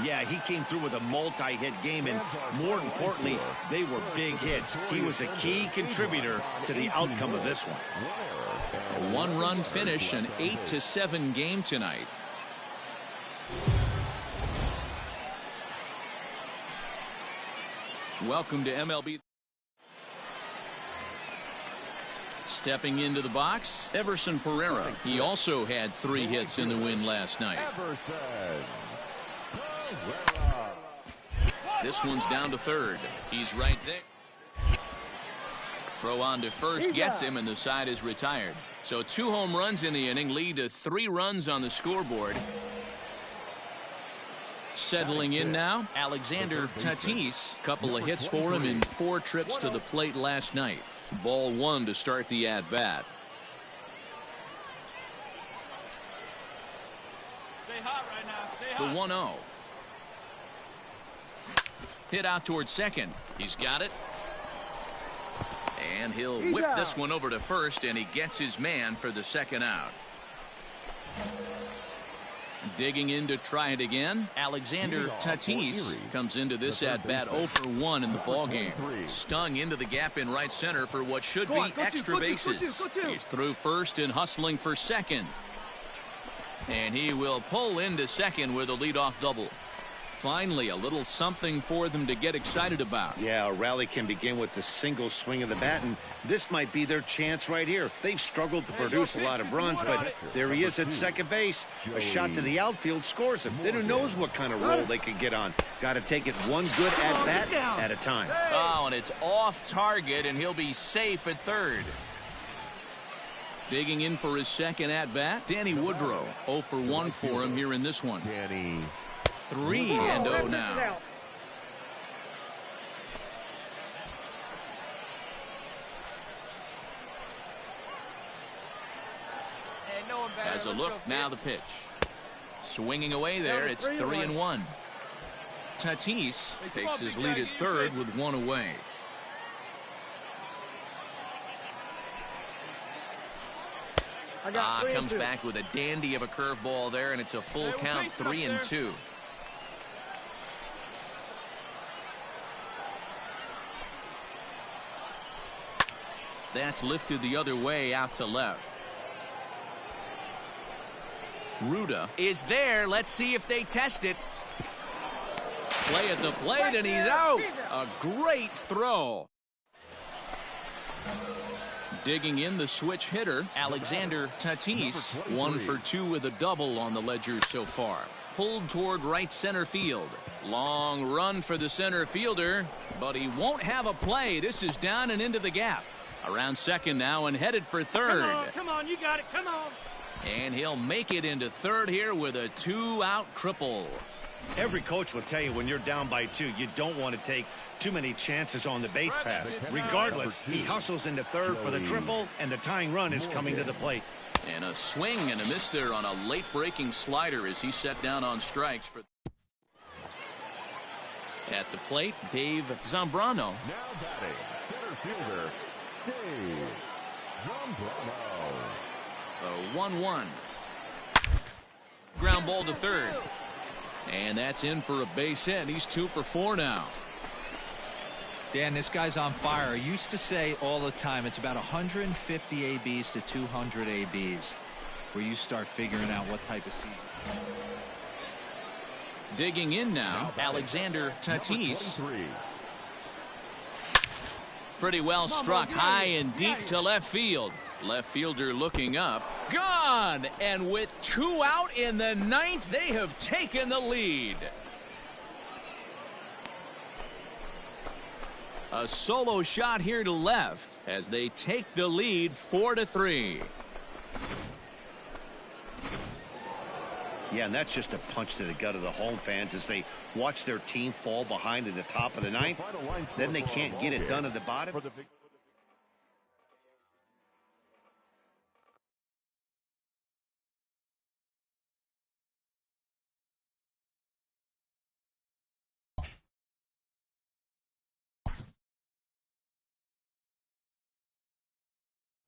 [SPEAKER 6] Yeah, he came through with a multi-hit game, and more importantly, they were big hits. He was a key contributor to the outcome of this one.
[SPEAKER 1] A 1-run finish, an 8-7 game tonight. Welcome to MLB. Stepping into the box, Everson Pereira. He also had 3 hits in the win last night. This one's down to third. He's right there. Throw on to first, gets him, and the side is retired. So 2 home runs in the inning lead to 3 runs on the scoreboard. Settling in now, Alexander Tatis. Couple of hits for him in 4 trips to the plate last night. Ball 1 to start the at-bat.
[SPEAKER 4] Stay hot right now. Stay hot.
[SPEAKER 1] The 1-0. Hit out towards second. He's got it. And he'll whip this one over to first, and he gets his man for the 2nd out. Digging in to try it again, Alexander Tatis comes into this at-bat 0 for 1 in the ballgame. Stung into the gap in right center for what should be extra bases. He's through first and hustling for second. And he will pull into second with a leadoff double. Finally, a little something for them to get excited about.
[SPEAKER 6] Yeah, a rally can begin with the single swing of the bat, and this might be their chance right here. They've struggled to produce a lot of runs, but there he is at second base. A shot to the outfield scores him. Then who knows what kind of roll they could get on. Got to take it one good at-bat at a time.
[SPEAKER 1] Oh, and it's off target, and he'll be safe at third. Digging in for his second at-bat, Danny Woodrow. 0 for 1 for him here in this one.
[SPEAKER 2] Danny.
[SPEAKER 1] 3-0 now. Has a look, now the pitch. Swinging away there, it's 3-1. Tatis takes his lead at third with one away. Comes back with a dandy of a curveball there, and it's a full count, 3-2. That's lifted the other way out to left. Ruda is there. Let's see if they test it. Play at the plate, and he's out. A great throw. Digging in, the switch hitter, Alexander Tatis. 1 for 2 with a double on the ledger so far. Pulled toward right center field. Long run for the center fielder, but he won't have a play. This is down and into the gap. Around second now and headed for third.
[SPEAKER 8] Come on, you got it, come on.
[SPEAKER 1] And he'll make it into third here with a 2-out triple.
[SPEAKER 6] Every coach will tell you when you're down by 2, you don't want to take too many chances on the base pass. Regardless, he hustles into third for the triple, and the tying run is coming to the plate.
[SPEAKER 1] And a swing and a miss there on a late breaking slider as he set down on strikes. For at the plate, Dave Zambrano.
[SPEAKER 2] Now batting, center fielder, Dave Zambrano.
[SPEAKER 1] A 1-1. Ground ball to third. And that's in for a base hit. He's 2 for 4 now.
[SPEAKER 7] Dan, this guy's on fire. I used to say all the time it's about 150 ABs to 200 ABs where you start figuring out what type of season.
[SPEAKER 1] Digging in now, Alexander Tatis. Pretty well struck high and deep to left field. Left fielder looking up. Gone! And with 2 out in the 9th, they have taken the lead. A solo shot here to left as they take the lead 4-3.
[SPEAKER 6] Yeah, and that's just a punch to the gut of the home fans as they watch their team fall behind at the top of the 9th. Then they can't get it done at the bottom.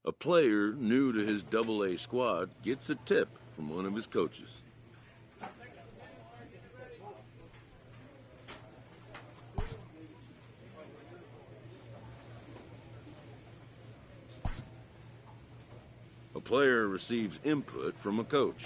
[SPEAKER 9] A player new to his Double-A squad gets a tip from one of his coaches. A player receives input from a coach.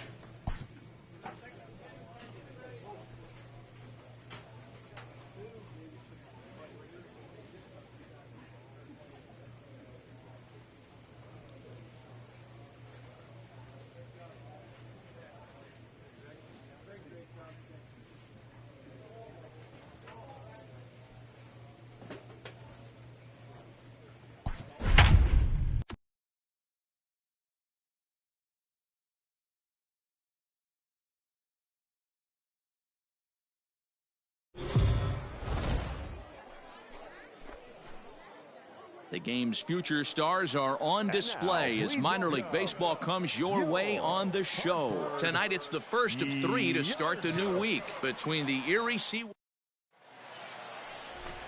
[SPEAKER 1] The game's future stars are on display as minor league baseball comes your way on the show. Tonight it's the first of 3 to start the new week between the Erie Sea.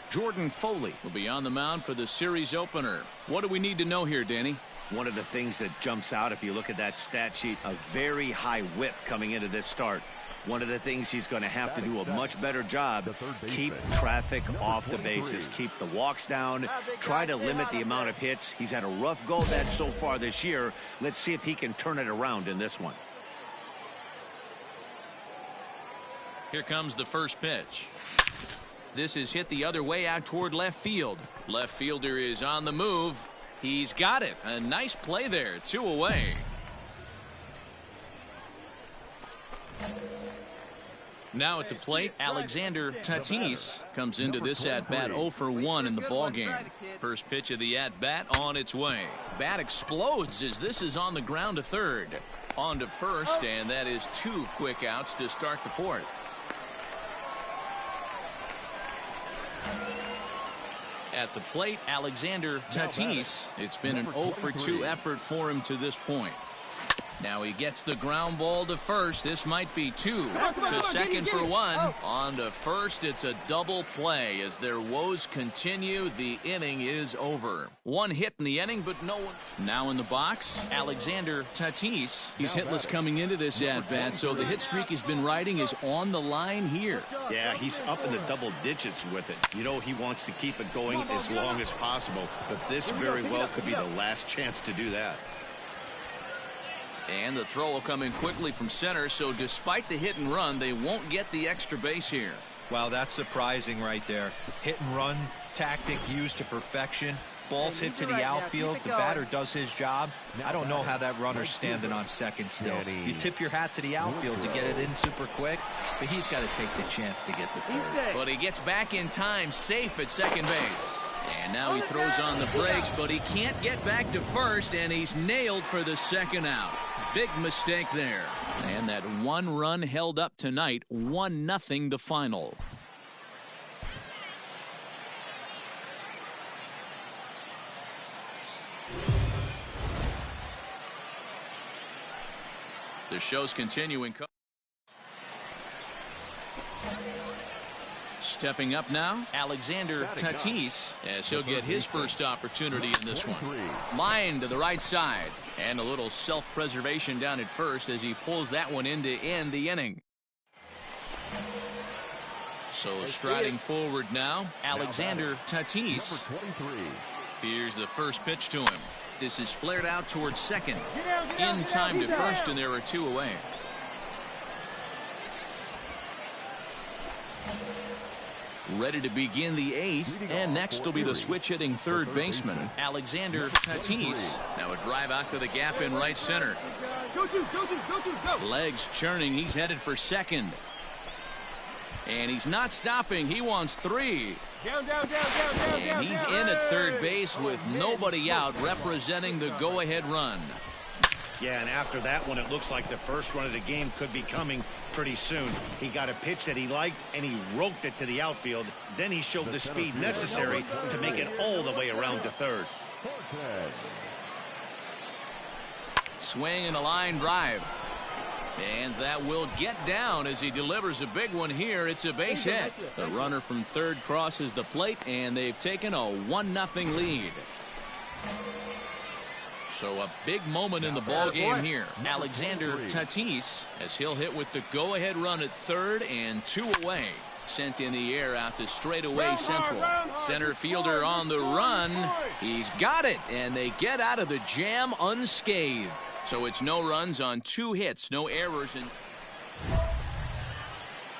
[SPEAKER 1] Jordan Foley will be on the mound for the series opener. What do we need to know here, Danny?
[SPEAKER 6] One of the things that jumps out if you look at that stat sheet, a very high whip coming into this start. One of the things he's going to have to do a much better job, keep traffic off the bases, keep the walks down, try to limit the amount of hits. He's had a rough go of that so far this year. Let's see if he can turn it around in this one.
[SPEAKER 1] Here comes the first pitch. This is hit the other way out toward left field. Left fielder is on the move. He's got it. A nice play there. 2 away. Now at the plate, Alexander Tatis comes into this at-bat 0 for 1 in the ballgame. First pitch of the at-bat on its way. Bat explodes as this is on the ground to third. On to first, and that is 2 quick outs to start the 4th. At the plate, Alexander Tatis. It's been an 0 for 2 effort for him to this point. Now he gets the ground ball to first. This might be 2 to second for 1. On to first. It's a double play as their woes continue. The inning is over. 1 hit in the inning, but no one. Now in the box, Alexander Tatis. He's hitless coming into this at-bat, so the hit streak he's been riding is on the line here.
[SPEAKER 6] Yeah, he's up in the double digits with it. You know he wants to keep it going as long as possible, but this very well could be the last chance to do that.
[SPEAKER 1] And the throw will come in quickly from center, so despite the hit and run, they won't get the extra base here.
[SPEAKER 7] Wow, that's surprising right there. Hit and run tactic used to perfection. Ball's hit to the outfield. The batter does his job. I don't know how that runner's standing on second still. You tip your hat to the outfield to get it in super quick, but he's got to take the chance to get the third.
[SPEAKER 1] But he gets back in time, safe at second base. And now he throws on the brakes, but he can't get back to first, and he's nailed for the second out. Big mistake there. And that 1 run held up tonight, 1-0 the final. The show's continuing. Stepping up now, Alexander Tatis, as he'll get his first opportunity in this one. Line to the right side, and a little self-preservation down at first as he pulls that one in to end the inning. So striding forward now, Alexander Tatis. Here's the first pitch to him. This is flared out towards second. In time to first, and there are 2 away. Ready to begin the 8th, and next will be the switch-hitting third baseman, Alexander Tatis. Now a drive out to the gap in right center.
[SPEAKER 8] Go.
[SPEAKER 1] Legs churning. He's headed for second. And he's not stopping. He wants 3.
[SPEAKER 8] Down.
[SPEAKER 1] And he's in at third base with nobody out, representing the go-ahead run.
[SPEAKER 6] Yeah, and after that one, it looks like the first run of the game could be coming pretty soon. He got a pitch that he liked, and he roped it to the outfield. Then he showed the speed necessary to make it all the way around to third.
[SPEAKER 1] Swing and a line drive. And that will get down as he delivers a big one here. It's a base hit. The runner from third crosses the plate, and they've taken a 1-0 lead. So a big moment in the ball game here. Alexander Tatis, as he'll hit with the go-ahead run at third and 2 away. Sent in the air out to straightaway central. Center fielder on the run. He's got it, and they get out of the jam unscathed. So it's no runs on 2 hits, no errors.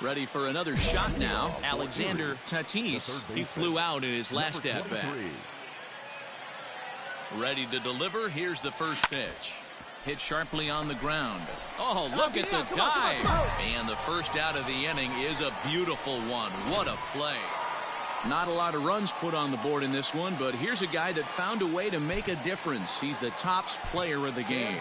[SPEAKER 1] Ready for another shot now. Alexander Tatis. He flew out in his last at-bat. Ready to deliver. Here's the first pitch. Hit sharply on the ground. Oh, look at the dive. And the first out of the inning is a beautiful one. What a play. Not a lot of runs put on the board in this one, but here's a guy that found a way to make a difference. He's the tops player of the game.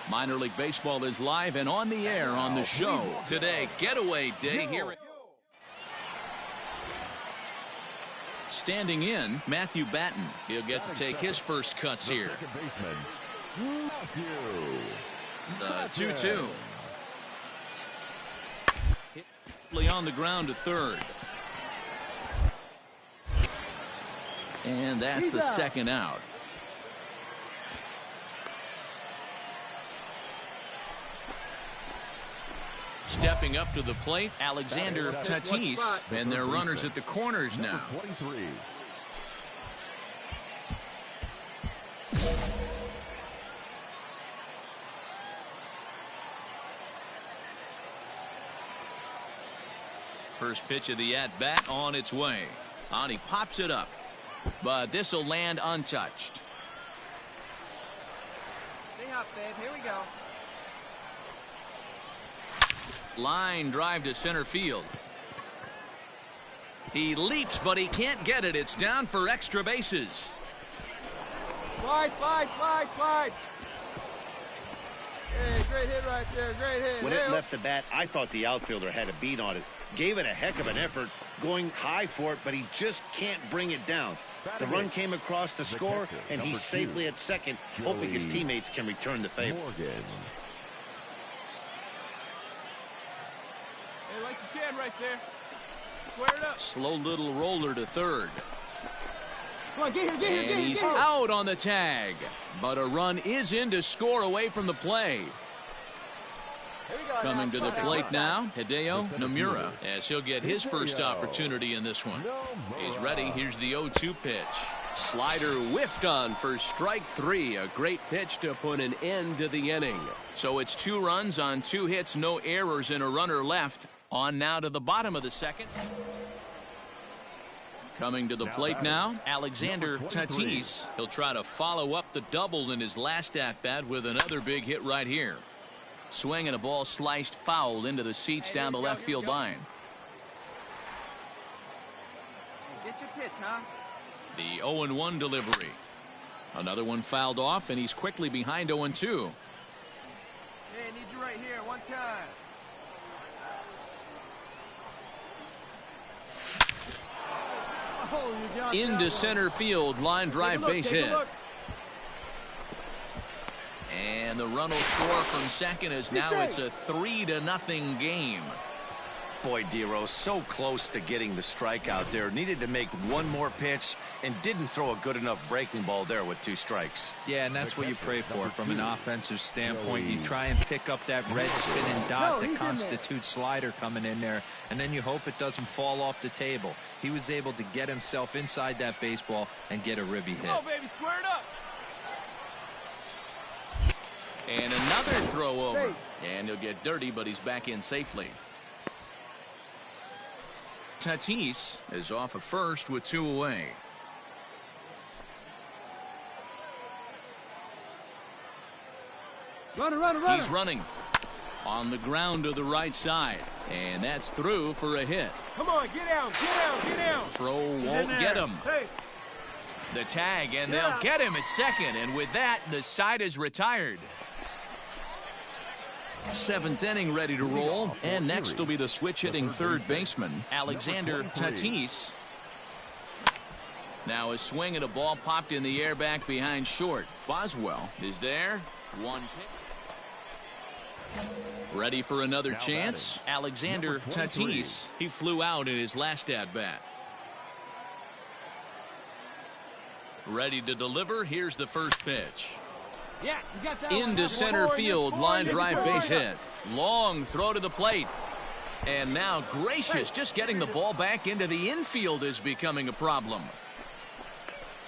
[SPEAKER 1] Minor League Baseball is live and on the air on the show today. Getaway day here. Standing in, Matthew Batten. He'll get to take his first cuts here. The 2-2. Hit on the ground to third. And that's the second out. Stepping up to the plate, Alexander Tatis, and their runners at the corners now. First pitch of the at-bat on its way. On he pops it up. But this will land untouched.
[SPEAKER 4] Stay up, babe. Here we go.
[SPEAKER 1] Line drive to center field. He leaps, but he can't get it. It's down for extra bases.
[SPEAKER 8] Slide, slide, slide, slide. Hey, great hit right there. Great hit.
[SPEAKER 6] When it left the bat, I thought the outfielder had a beat on it. Gave it a heck of an effort, going high for it, but he just can't bring it down. The run came across to score, and he's safely at second, hoping his teammates can return the favor.
[SPEAKER 2] Morgan.
[SPEAKER 4] Hey, like you can right there. Square it up.
[SPEAKER 1] Slow little roller to third.
[SPEAKER 8] Come on, get here, get here,
[SPEAKER 1] And
[SPEAKER 8] get here.
[SPEAKER 1] he's
[SPEAKER 8] Get here.
[SPEAKER 1] out on the tag. But a run is in to score away from the play.
[SPEAKER 8] Here we go.
[SPEAKER 1] Coming to the plate now, Hideo
[SPEAKER 2] The
[SPEAKER 1] Nomura, as he'll get his first opportunity in this one. He's ready. Here's the 0-2 pitch. Slider whiffed on for strike three. A great pitch to put an end to the inning. So it's 2 runs on 2 hits, no errors, and a runner left. On now to the bottom of the second. Coming to the plate now, Alexander Tatis. He'll try to follow up the double in his last at-bat with another big hit right here. Swing and a ball sliced foul into the seats down the left field line.
[SPEAKER 4] Get your pitch, huh?
[SPEAKER 1] The 0-1 delivery. Another one fouled off, and he's quickly behind 0-2.
[SPEAKER 4] Hey, need you right here. One time.
[SPEAKER 8] Oh, you got that
[SPEAKER 1] Into
[SPEAKER 8] one.
[SPEAKER 1] center field, line drive
[SPEAKER 8] Take a look,
[SPEAKER 1] base
[SPEAKER 8] take a
[SPEAKER 1] hit.
[SPEAKER 8] look.
[SPEAKER 1] And the run will score from second as now it's a 3-0 game.
[SPEAKER 5] Boy, Dero, so close to getting the strikeout there. Needed to make one more pitch and didn't throw a good enough breaking ball there with 2 strikes.
[SPEAKER 7] Yeah, and that's what you pray for from an offensive standpoint. You try and pick up that red spinning dot that constitutes slider coming in there, and then you hope it doesn't fall off the table. He was able to get himself inside that baseball and get a ribby hit.
[SPEAKER 4] Go, baby. Square it up.
[SPEAKER 1] And another throw over. And he'll get dirty, but he's back in safely. Tatis is off of first with 2 away.
[SPEAKER 8] Runner, runner, runner.
[SPEAKER 1] He's running on the ground to the right side. And that's through for a hit.
[SPEAKER 8] Come on, get down, get down, get down.
[SPEAKER 1] Throw won't get him.
[SPEAKER 8] Hey.
[SPEAKER 1] The tag, and they'll get him at second. And with that, the side is retired. 7th inning ready to roll. And next will be the switch-hitting third baseman, Alexander Tatis. Now a swing and a ball popped in the air back behind short. Boswell is there. One pitch. Ready for another chance. Alexander Tatis. He flew out in his last at-bat. Ready to deliver. Here's the first pitch.
[SPEAKER 8] Yeah, you got that
[SPEAKER 1] Into
[SPEAKER 8] one.
[SPEAKER 1] center field, line
[SPEAKER 8] Yes,
[SPEAKER 1] drive
[SPEAKER 8] boy.
[SPEAKER 1] base hit. Long throw to the plate. And now Gracious, just getting the ball back into the infield is becoming a problem.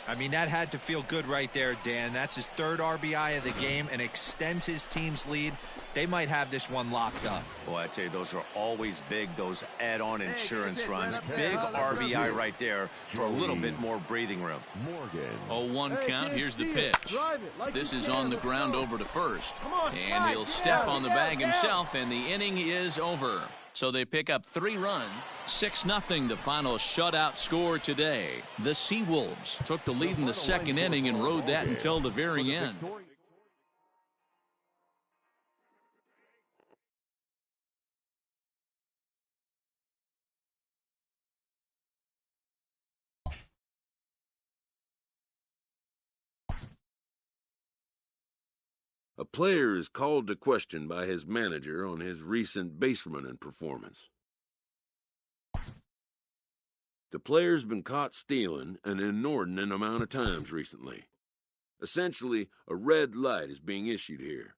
[SPEAKER 7] I mean, that had to feel good right there, Dan. That's his 3rd RBI of the game and extends his team's lead. They might have this one locked up.
[SPEAKER 5] Boy, I tell you, those are always big, those add-on insurance runs. Big RBI right there for a little bit more breathing room.
[SPEAKER 2] Morgan.
[SPEAKER 1] 0-1 count. Here's the pitch.
[SPEAKER 8] Drive it like
[SPEAKER 1] This
[SPEAKER 8] you
[SPEAKER 1] is
[SPEAKER 8] can.
[SPEAKER 1] on the
[SPEAKER 8] Let's
[SPEAKER 1] ground
[SPEAKER 8] go.
[SPEAKER 1] over to first.
[SPEAKER 8] Come on,
[SPEAKER 1] And
[SPEAKER 8] slide.
[SPEAKER 1] he'll
[SPEAKER 8] Get
[SPEAKER 1] step
[SPEAKER 8] out,
[SPEAKER 1] on the
[SPEAKER 8] get
[SPEAKER 1] bag
[SPEAKER 8] out, get
[SPEAKER 1] himself, and the inning is over. So they pick up 3 runs. 6-0 the final shutout score today. The Seawolves took the lead in the second inning and rode that until the very end.
[SPEAKER 9] A player is called to question by his manager on his recent base running performance. The player's been caught stealing an inordinate amount of times recently. Essentially, a red light is being issued here.